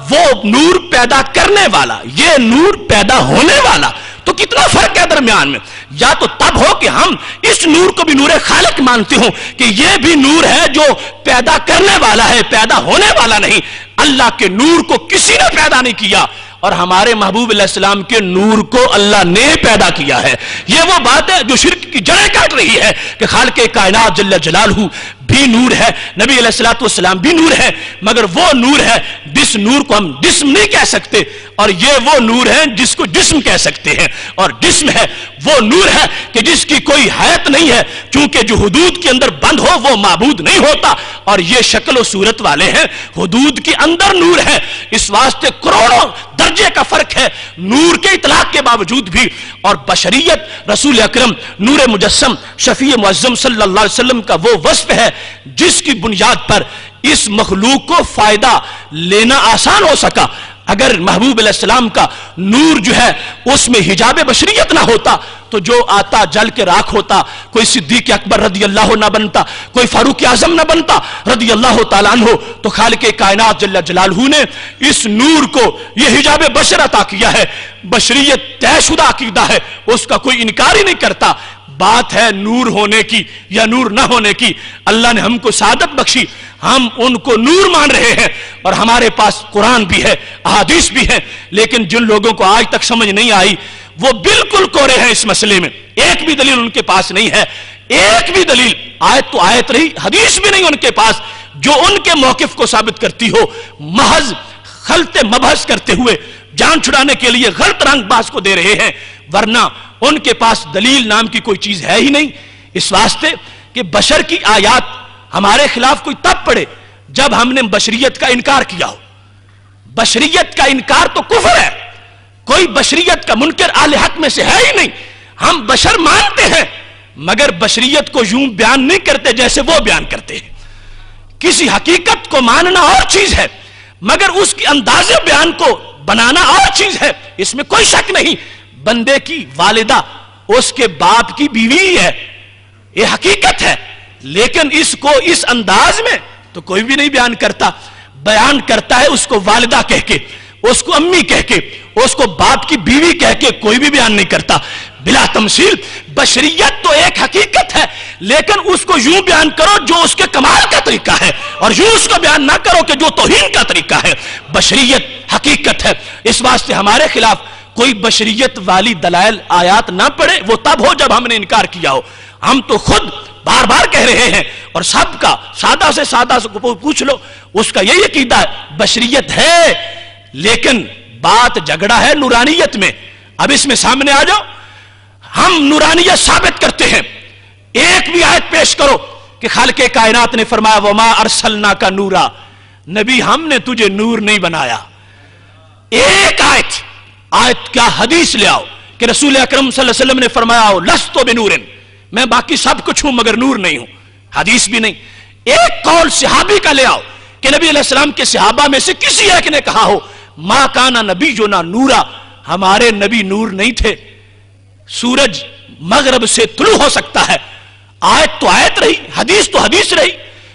S2: وہ نور پیدا کرنے والا, یہ نور پیدا ہونے والا. تو کتنا فرق ہے درمیان میں. یا تو تب ہو کہ ہم اس نور کو بھی نور خالق مانتے ہوں کہ یہ بھی نور ہے جو پیدا کرنے والا ہے, پیدا ہونے والا نہیں. اللہ کے نور کو کسی نے پیدا نہیں کیا, اور ہمارے محبوب علیہ السلام کے نور کو اللہ نے پیدا کیا ہے. یہ وہ بات ہے جو شرک کی جڑیں کاٹ رہی ہے کہ خالق کائنات جل جلالہ بھی نور ہے, نبی علیہ الصلوۃ والسلام بھی نور ہے, مگر وہ نور ہے جس نور کو ہم جسم نہیں کہہ سکتے, اور یہ وہ نور ہے جس کو جسم کہہ سکتے ہیں. اور جسم ہے وہ نور ہے کہ جس کی کوئی حیت نہیں ہے, چونکہ جو حدود کے اندر بند ہو وہ معبود نہیں ہوتا, اور یہ شکل و صورت والے ہیں, حدود کے اندر نور ہے. اس واسطے کروڑوں درجے کا فرق ہے نور کے اطلاق کے باوجود بھی. اور بشریت رسول اکرم نور مجسم شفیع معظم صلی اللہ علیہ وسلم کا وہ وصف ہے جس کی بنیاد پر اس مخلوق کو فائدہ لینا آسان ہو سکا. اگر محبوب علیہ السلام کا نور جو ہے اس میں حجاب بشریت نہ ہوتا تو جو آتا جل کے راکھ ہوتا. کوئی صدیق اکبر رضی اللہ نہ بنتا, کوئی فاروق اعظم نہ بنتا رضی اللہ تعالیٰ عنہ. تو خالق کائنات جل جلالہ نے اس نور کو یہ حجاب بشر عطا کیا ہے. بشریت طے شدہ عقیدہ ہے, اس کا کوئی انکار ہی نہیں کرتا. بات ہے نور ہونے کی یا نور نہ ہونے کی. اللہ نے ہم کو سعادت بخشی, ہم ان کو نور مان رہے ہیں, اور ہمارے پاس قرآن بھی ہے, احادیث بھی ہے. لیکن جن لوگوں کو آج تک سمجھ نہیں آئی وہ بالکل کورے ہیں اس مسئلے میں. ایک بھی دلیل ان کے پاس نہیں ہے, ایک بھی دلیل, آیت تو آیت رہی, حدیث بھی نہیں ان کے پاس جو ان کے موقف کو ثابت کرتی ہو. محض خلط مبحث کرتے ہوئے جان چھڑانے کے لیے غلط رنگ باز کو دے رہے ہیں, ورنہ ان کے پاس دلیل نام کی کوئی چیز ہے ہی نہیں. اس واسطے کہ بشر کی آیات ہمارے خلاف کوئی تب پڑے جب ہم نے بشریت کا انکار کیا ہو. بشریت کا انکار تو کفر ہے, کوئی بشریت کا منکر اہل حق میں سے ہے ہی نہیں. ہم بشر مانتے ہیں مگر بشریت کو یوں بیان نہیں کرتے جیسے وہ بیان کرتے ہیں. کسی حقیقت کو ماننا اور چیز ہے مگر اس کے انداز بیان کو بنانا اور چیز ہے. اس میں کوئی شک نہیں. بندے کی والدہ اس کے باپ کی بیوی ہے, یہ حقیقت ہے, لیکن اس کو اس انداز میں تو کوئی بھی نہیں بیان کرتا. بیان کرتا ہے اس کو والدہ کہہ کے, اس کو امی کہہ کے, اس کو باپ کی بیوی کہہ کے, کوئی بھی بیان نہیں کرتا بلا تمثیل. بشریت تو ایک حقیقت ہے لیکن اس کو یوں بیان کرو جو اس کے کمال کا طریقہ ہے, اور یوں اس کو بیان نہ کرو کہ جو توہین کا طریقہ ہے. بشریت حقیقت ہے. اس واسطے ہمارے خلاف کوئی بشریت والی دلائل آیات نہ پڑے, وہ تب ہو جب ہم نے انکار کیا ہو. ہم تو خود بار بار کہہ رہے ہیں, اور سب کا سادہ سے سادہ سے پوچھ لو اس کا یہی عقیدہ ہے بشریت ہے, لیکن بات جھگڑا ہے نورانیت میں. اب اس میں سامنے آ جاؤ, ہم نورانیت ثابت کرتے ہیں. ایک بھی آیت پیش کرو کہ خالق کائنات نے فرمایا وما ارسلناک نورا, نبی ہم نے تجھے نور نہیں بنایا. ایک آیت کیا حدیث لے آؤ کہ رسول اکرم صلی اللہ علیہ وسلم نے فرمایا لست بنور, میں باقی سب کچھ ہوں مگر نور نہیں ہوں. حدیث بھی نہیں. ایک قول صحابی کا لے آؤ کہ نبی علیہ السلام کے صحابہ میں سے کسی ایک نے کہا ہو ما کانا نبی جو نہ نورا, ہمارے نبی نور نہیں تھے. سورج مغرب سے طلوع ہو سکتا ہے. آیت تو آیت رہی, حدیث تو حدیث رہی,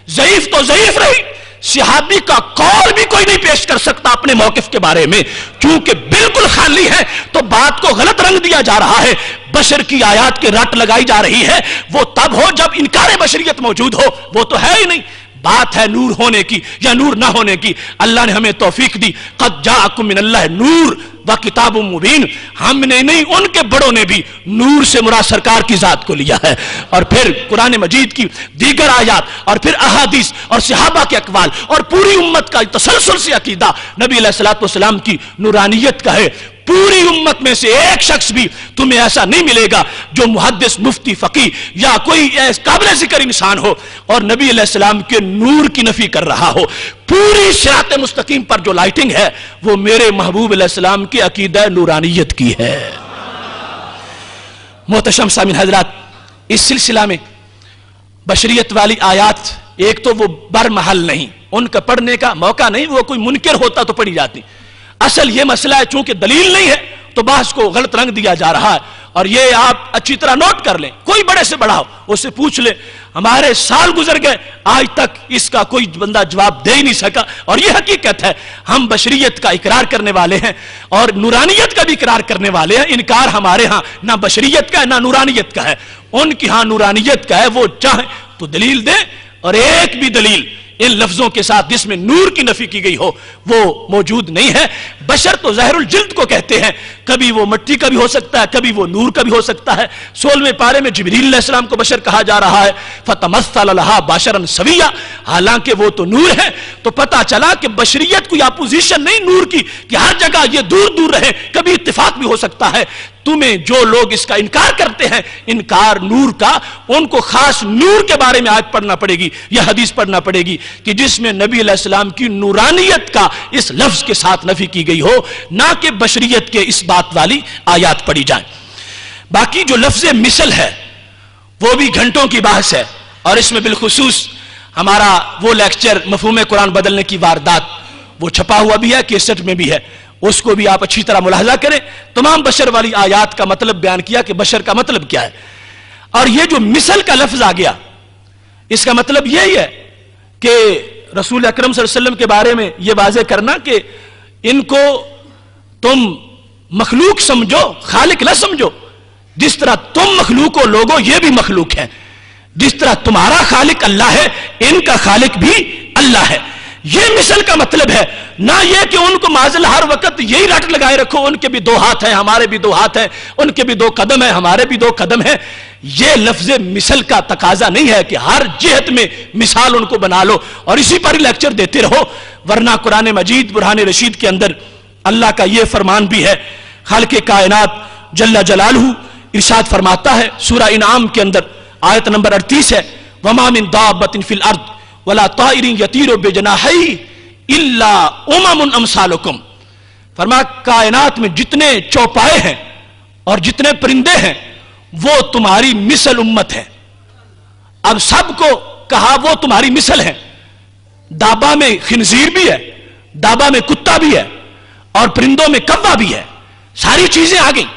S2: ضعیف تو ضعیف رہی. صحابی کا قول بھی کوئی نہیں پیش کر سکتا اپنے موقف کے بارے میں, چونکہ بالکل خالی ہے تو بات کو غلط رنگ دیا جا رہا ہے. بشر کی آیات کے رٹ لگائی جا رہی ہے. وہ تب ہو جب انکار بشریت موجود ہو, وہ تو ہے ہی نہیں. بات ہے نور ہونے کی یا نور نہ ہونے کی. اللہ نے ہمیں توفیق دی. قد جاءکم من اللہ نور, وکتاب مبین، ہم نے نہیں ان کے بڑوں نے بھی نور سے مراد سرکار کی ذات کو لیا ہے۔ اور پھر قرآن مجید کی دیگر آیات اور پھر احادیث اور صحابہ کے اقوال اور پوری امت کا تسلسل سے عقیدہ نبی علیہ الصلوۃ والسلام کی نورانیت کا ہے۔ پوری امت میں سے ایک شخص بھی تمہیں ایسا نہیں ملے گا جو محدث، مفتی، فقیہ یا کوئی قابل ذکر انسان ہو اور نبی علیہ السلام کے نور کی نفی کر رہا ہو۔ پوری صراط مستقیم پر جو لائٹنگ ہے وہ میرے محبوب علیہ السلام کی عقیدہ نورانیت کی ہے۔ محتشم سامعین حضرات، اس سلسلہ میں بشریت والی آیات ایک تو وہ برمحل نہیں، ان کا پڑھنے کا موقع نہیں، وہ کوئی منکر ہوتا تو پڑھی جاتی۔ اصل یہ مسئلہ ہے چونکہ دلیل نہیں ہے تو بحث کو غلط رنگ دیا جا رہا ہے، اور یہ آپ اچھی طرح نوٹ کر لیں، کوئی بڑے سے بڑا ہو اس سے پوچھ لیں، ہمارے سال گزر گئے آج تک اس کا کوئی بندہ جواب دے ہی نہیں سکا۔ اور یہ حقیقت ہے، ہم بشریت کا اقرار کرنے والے ہیں اور نورانیت کا بھی اقرار کرنے والے ہیں۔ انکار ہمارے ہاں نہ بشریت کا ہے نہ نورانیت کا ہے، ان کی ہاں نورانیت کا ہے۔ وہ چاہیں تو دلیل دیں، اور ایک بھی دلیل ان لفظوں کے ساتھ جس میں نور کی نفی کی گئی ہو وہ موجود نہیں ہے۔ بشر تو ظاہر الجلد کو کہتے ہیں، کبھی وہ مٹی کا بھی ہو سکتا ہے، کبھی وہ نور کا بھی ہو سکتا ہے۔ 16ویں پارے میں جبریل علیہ السلام کو بشر کہا جا رہا ہے، فَتَمَثَّلَ لَهَا بَشَرًا سَوِيًّا، حالانکہ وہ تو نور ہے۔ تو پتہ چلا کہ بشریت کوئی اپوزیشن نہیں نور کی کہ ہر جگہ یہ دور دور رہے، کبھی اتفاق بھی ہو سکتا ہے۔ تمہیں جو لوگ اس کا انکار کرتے ہیں، انکار نور کا، ان کو خاص نور کے بارے میں آیت پڑھنا پڑے گی یا حدیث پڑھنا پڑے گی کہ جس میں نبی علیہ السلام کی نورانیت کا اس لفظ کے ساتھ نفی کی گئی ہو، نہ کہ بشریت کے اس بات والی آیات پڑھی جائیں۔ باقی جو لفظ مثل ہے وہ بھی گھنٹوں کی بحث ہے، اور اس میں بالخصوص ہمارا وہ لیکچر مفہوم قرآن بدلنے کی واردات وہ چھپا ہوا بھی ہے، کیسٹ میں بھی ہے، اس کو بھی آپ اچھی طرح ملاحظہ کریں۔ تمام بشر والی آیات کا مطلب بیان کیا کہ بشر کا مطلب کیا ہے، اور یہ جو مثل کا لفظ آ گیا اس کا مطلب یہی ہے کہ رسول اکرم صلی اللہ علیہ وسلم کے بارے میں یہ واضح کرنا کہ ان کو تم مخلوق سمجھو، خالق نہ سمجھو۔ جس طرح تم مخلوق ہو لوگوں، یہ بھی مخلوق ہے۔ جس طرح تمہارا خالق اللہ ہے، ان کا خالق بھی اللہ ہے۔ یہ مثل کا مطلب ہے، نہ یہ کہ ان کو معاذ اللہ ہر وقت یہی رٹ لگائے رکھو، ان کے بھی دو ہاتھ ہیں ہمارے بھی دو ہاتھ ہیں، ان کے بھی دو قدم ہیں ہمارے بھی دو قدم ہیں۔ یہ لفظ مثل کا تقاضا نہیں ہے کہ ہر جہت میں مثال ان کو بنا لو اور اسی پر لیکچر دیتے رہو، ورنہ قرآن مجید برہان رشید کے اندر اللہ کا یہ فرمان بھی ہے۔ خالق کائنات جل جلالہ ارشاد فرماتا ہے سورہ انعام کے اندر، آیت نمبر 38 ہے، وَمَا مِن دَابَّةٍ فِي الْأَرْضِ وَلَا طَائِرٍ يَطِيرُ بِجَنَاحَيْهِ إِلَّا أُمَمٌ أَمْثَالُكُمْ، فرمایا کائنات میں جتنے چوپائے ہیں اور جتنے پرندے ہیں وہ تمہاری مثل امت ہے۔ اب سب کو کہا وہ تمہاری مثل ہے۔ دابا میں خنزیر بھی ہے، دابا میں کتا بھی ہے، اور پرندوں میں کوا بھی ہے، ساری چیزیں آ گئیں۔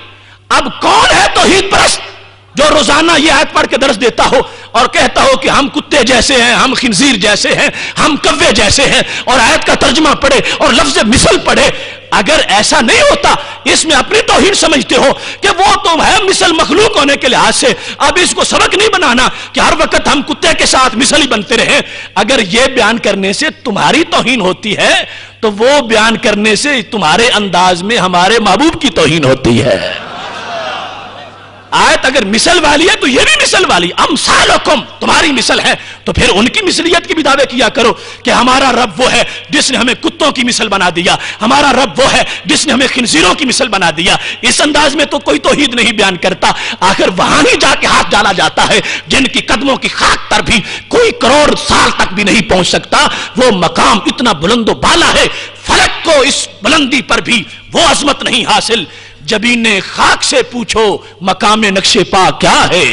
S2: اب کون ہے توحید پرست جو روزانہ یہ آیت پڑھ کے درس دیتا ہو اور کہتا ہو کہ ہم کتے جیسے ہیں، ہم خنزیر جیسے ہیں، ہم کوے جیسے ہیں، اور آیت کا ترجمہ پڑھے اور لفظ مثل پڑھے؟ اگر ایسا نہیں ہوتا، اس میں اپنی توہین سمجھتے ہو کہ وہ تو ہے مثل مخلوق ہونے کے لحاظ سے، اب اس کو سبق نہیں بنانا کہ ہر وقت ہم کتے کے ساتھ مثل ہی بنتے رہیں۔ اگر یہ بیان کرنے سے تمہاری توہین ہوتی ہے تو وہ بیان کرنے سے تمہارے انداز میں ہمارے محبوب کی توہین ہوتی ہے۔ آیت اگر مثل والی ہے تو یہ بھی مثل والی، امثالکم تمہاری مثل ہے، تو پھر ان کی مثلیت کی بھی دعوے کیا کرو کہ ہمارا رب وہ ہے جس نے ہمیں کتوں کی مثل بنا دیا، ہمارا رب وہ ہے جس نے ہمیں خنزیروں کی مثل بنا دیا۔ اس انداز میں تو کوئی توحید نہیں بیان کرتا۔ آخر وہاں ہی جا کے ہاتھ ڈالا جاتا ہے جن کی قدموں کی خاک پر بھی کوئی کروڑ سال تک بھی نہیں پہنچ سکتا۔ وہ مقام اتنا بلند و بالا ہے، فلک کو اس بلندی پر بھی وہ عظمت نہیں حاصل۔ جبین خاک سے پوچھو مقام نقش پا کیا ہے،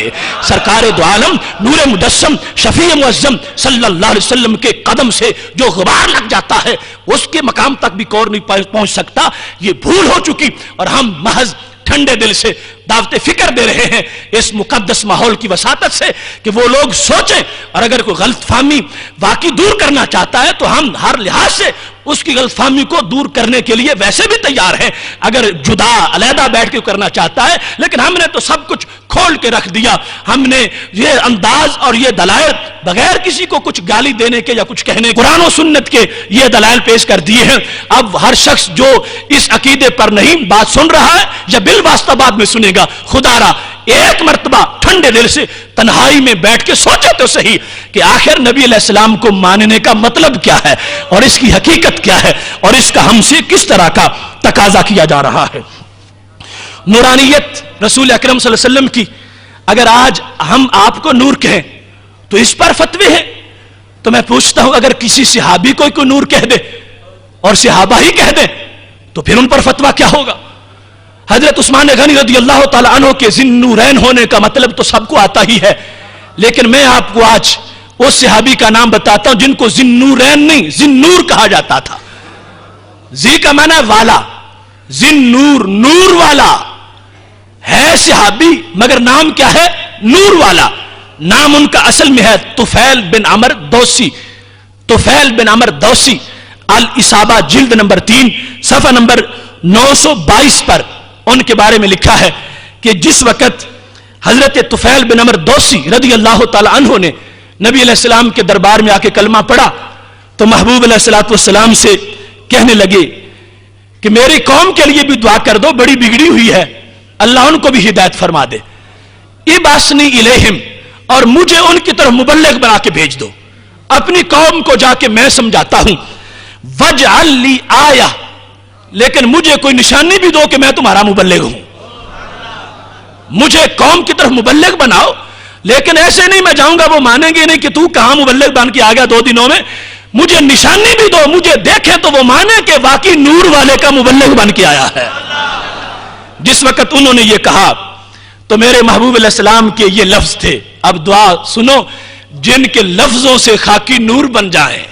S2: سرکار دو عالم نور مجسم شفیع معظم صلی اللہ علیہ وسلم کے قدم سے جو غبار لگ جاتا ہے اس کے مقام تک بھی کور نہیں پہنچ سکتا۔ یہ بھول ہو چکی، اور ہم محض ٹھنڈے دل سے دعوت فکر دے رہے ہیں اس مقدس ماحول کی وساطت سے کہ وہ لوگ سوچیں، اور اگر کوئی غلط فہمی واقعی دور کرنا چاہتا ہے تو ہم ہر لحاظ سے اس کی غلط فہمی کو دور کرنے کے لیے ویسے بھی تیار ہیں اگر جدا علیحدہ بیٹھ کے کرنا چاہتا ہے، لیکن ہم نے تو سب کچھ کھول کے رکھ دیا. ہم نے یہ انداز اور یہ دلائل بغیر کسی کو کچھ گالی دینے کے یا کچھ کہنے، قرآن و سنت کے یہ دلائل پیش کر دیے ہیں. اب ہر شخص جو اس عقیدے پر نہیں بات سن رہا ہے یا بالواسطہ بعد میں سنے گا، خدا را ایک مرتبہ ٹھنڈے دل سے تنہائی میں بیٹھ کے سوچے تو صحیح کہ آخر نبی علیہ السلام کو ماننے کا مطلب کیا ہے اور اس کی حقیقت کیا ہے اور اس کا ہم سے کس طرح کا تقاضا کیا جا رہا ہے. نورانیت رسول اکرم صلی اللہ علیہ وسلم کی اگر آج ہم آپ کو نور کہیں تو اس پر فتوی ہے. تو میں پوچھتا ہوں اگر کسی صحابی کو کوئی نور کہہ دے اور صحابہ ہی کہہ دے تو پھر ان پر فتویٰ کیا ہوگا؟ حضرت عثمان غنی رضی اللہ تعالیٰ عنہ کے ذی النورین ہونے کا مطلب تو سب کو آتا ہی ہے، لیکن میں آپ کو آج اس صحابی کا نام بتاتا ہوں جن کو ذی النورین نہیں ذی النور کہا جاتا تھا. ذی کا معنی والا، ذی النور نور والا ہے صحابی، مگر نام کیا ہے؟ نور والا. نام ان کا اصل میں ہے طفیل بن عمر دوسی. طفیل بن عمر دوسی الاصابہ جلد نمبر 3 صفحہ نمبر 922 پر ان کے بارے میں لکھا ہے کہ جس وقت حضرت طفیل بن عمر دوسی رضی اللہ تعالی عنہ نے نبی علیہ السلام کے دربار میں آ کے کلمہ پڑھا تو محبوب علیہ السلام سے کہنے لگے کہ میری قوم کے لیے بھی دعا کر دو، بڑی بگڑی ہوئی ہے، اللہ ان کو بھی ہدایت فرما دے. ابعثنی الیہم، اور مجھے ان کی طرف مبلغ بنا کے بھیج دو، اپنی قوم کو جا کے میں سمجھاتا ہوں. وجعل لی آیہ، لیکن مجھے کوئی نشانی بھی دو کہ میں تمہارا مبلغ ہوں. مجھے قوم کی طرف مبلغ بناؤ، لیکن ایسے نہیں میں جاؤں گا وہ مانیں گے نہیں کہ تو کہاں مبلغ بن کے آ گیا 2 دنوں میں. مجھے نشانی بھی دو، مجھے دیکھیں تو وہ مانے کہ واقعی نور والے کا مبلغ بن کے آیا ہے. جس وقت انہوں نے یہ کہا تو میرے محبوب علیہ السلام کے یہ لفظ تھے، اب دعا سنو، جن کے لفظوں سے خاکی نور بن جائیں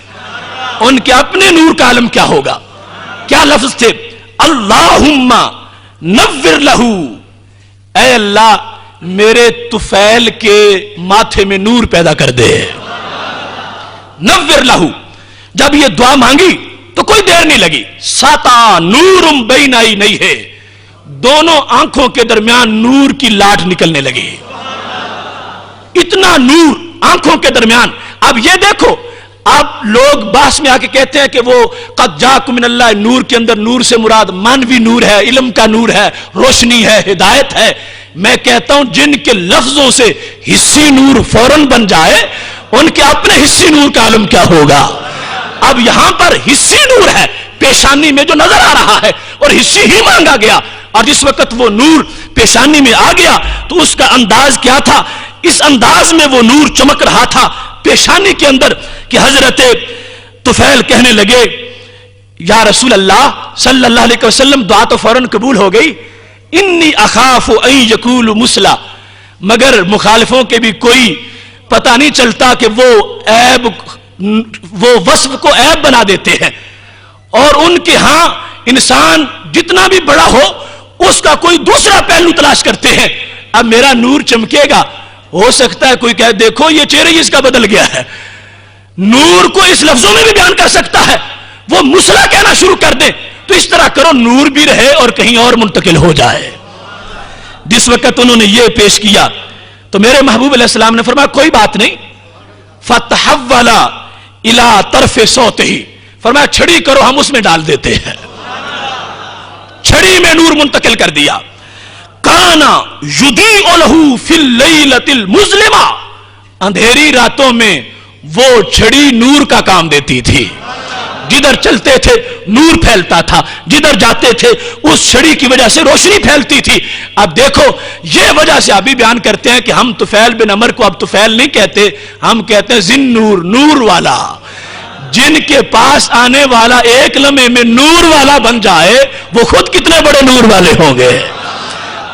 S2: ان کے اپنے نور کا عالم کیا ہوگا. کیا لفظ تھے؟ اللہم نور لہو، اے اللہ میرے طفیل کے ماتھے میں نور پیدا کر دے. نور لہو. جب یہ دعا مانگی تو کوئی دیر نہیں لگی، ساتا نور بین عینیہ ہے، دونوں آنکھوں کے درمیان نور کی لاٹ نکلنے لگی. اتنا نور آنکھوں کے درمیان. اب یہ دیکھو، اب لوگ باس میں آ کے کہتے ہیں کہ وہ قد جاکم من اللہ نور کے اندر نور سے مراد مانوی نور ہے، علم کا نور ہے، روشنی ہے، ہدایت ہے. میں کہتا ہوں جن کے لفظوں سے حصی نور فوراً بن جائے ان کے اپنے حصی نور کا عالم کیا ہوگا. اب یہاں پر حصی نور ہے پیشانی میں جو نظر آ رہا ہے اور حصی ہی مانگا گیا، اور جس وقت وہ نور پیشانی میں آ گیا تو اس کا انداز کیا تھا؟ اس انداز میں وہ نور چمک رہا تھا پیشانی کے اندر کہ حضرت طفیل کہنے لگے یا رسول اللہ صلی اللہ علیہ وسلم، دعا تو فوراً قبول ہو گئی، انی اخاف ان یقول مسلا، مگر مخالفوں کے بھی کوئی پتہ نہیں چلتا کہ وہ عیب، وہ وصف کو عیب بنا دیتے ہیں، اور ان کے ہاں انسان جتنا بھی بڑا ہو اس کا کوئی دوسرا پہلو تلاش کرتے ہیں. اب میرا نور چمکے گا، ہو سکتا ہے کوئی کہے دیکھو یہ چہرہ ہی اس کا بدل گیا ہے. نور کو اس لفظوں میں بھی بیان کر سکتا ہے، وہ مسئلہ کہنا شروع کر دے تو اس طرح کرو نور بھی رہے اور کہیں اور منتقل ہو جائے. جس وقت انہوں نے یہ پیش کیا تو میرے محبوب علیہ السلام نے فرمایا کوئی بات نہیں. فتحول الی طرف صوتہ، فرمایا چھڑی کرو ہم اس میں ڈال دیتے ہیں. چھڑی میں نور منتقل کر دیا. کانا یضیء لہ فی اللیلۃ المظلمہ، اندھیری راتوں میں وہ چھڑی نور کا کام دیتی تھی. جدھر چلتے تھے نور پھیلتا تھا، جدھر جاتے تھے اس چھڑی کی وجہ سے روشنی پھیلتی تھی. اب دیکھو یہ وجہ سے ابھی بیان کرتے ہیں کہ ہم طفیل بن عمر کو اب طفیل نہیں کہتے، ہم کہتے ہیں ذی النور، نور والا. جن کے پاس آنے والا ایک لمحے میں نور والا بن جائے وہ خود کتنے بڑے نور والے ہوں گے.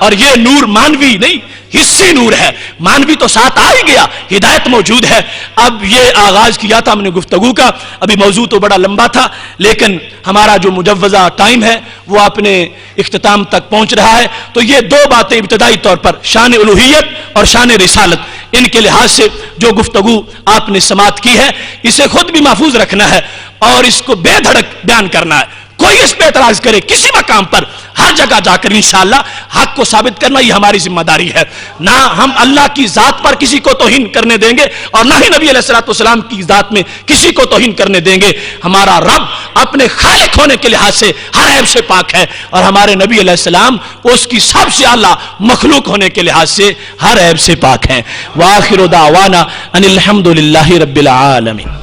S2: اور یہ نور مانوی نہیں، حصی نور ہے. مانوی تو ساتھ آ ہی گیا، ہدایت موجود ہے. اب یہ آغاز کیا تھا ہم نے گفتگو کا، ابھی موضوع تو بڑا لمبا تھا لیکن ہمارا جو مجوزہ ٹائم ہے وہ اپنے اختتام تک پہنچ رہا ہے. تو یہ 2 باتیں ابتدائی طور پر، شان الوہیت اور شان رسالت، ان کے لحاظ سے جو گفتگو آپ نے سماعت کی ہے اسے خود بھی محفوظ رکھنا ہے اور اس کو بے دھڑک بیان کرنا ہے. کوئی اس پہ اعتراض کرے کسی مقام پر ہر جگہ جا کر انشاءاللہ حق کو ثابت کرنا یہ ہماری ذمہ داری ہے. نہ ہم اللہ کی ذات پر کسی کو توہین کرنے دیں گے اور نہ ہی نبی علیہ الصلوۃ والسلام کی ذات میں کسی کو توہین کرنے دیں گے. ہمارا رب اپنے خالق ہونے کے لحاظ سے ہر عیب سے پاک ہے اور ہمارے نبی علیہ السلام اس کی سب سے اعلیٰ مخلوق ہونے کے لحاظ سے ہر عیب سے پاک ہیں. وآخر دعوانا ان الحمد للہ رب العالمین.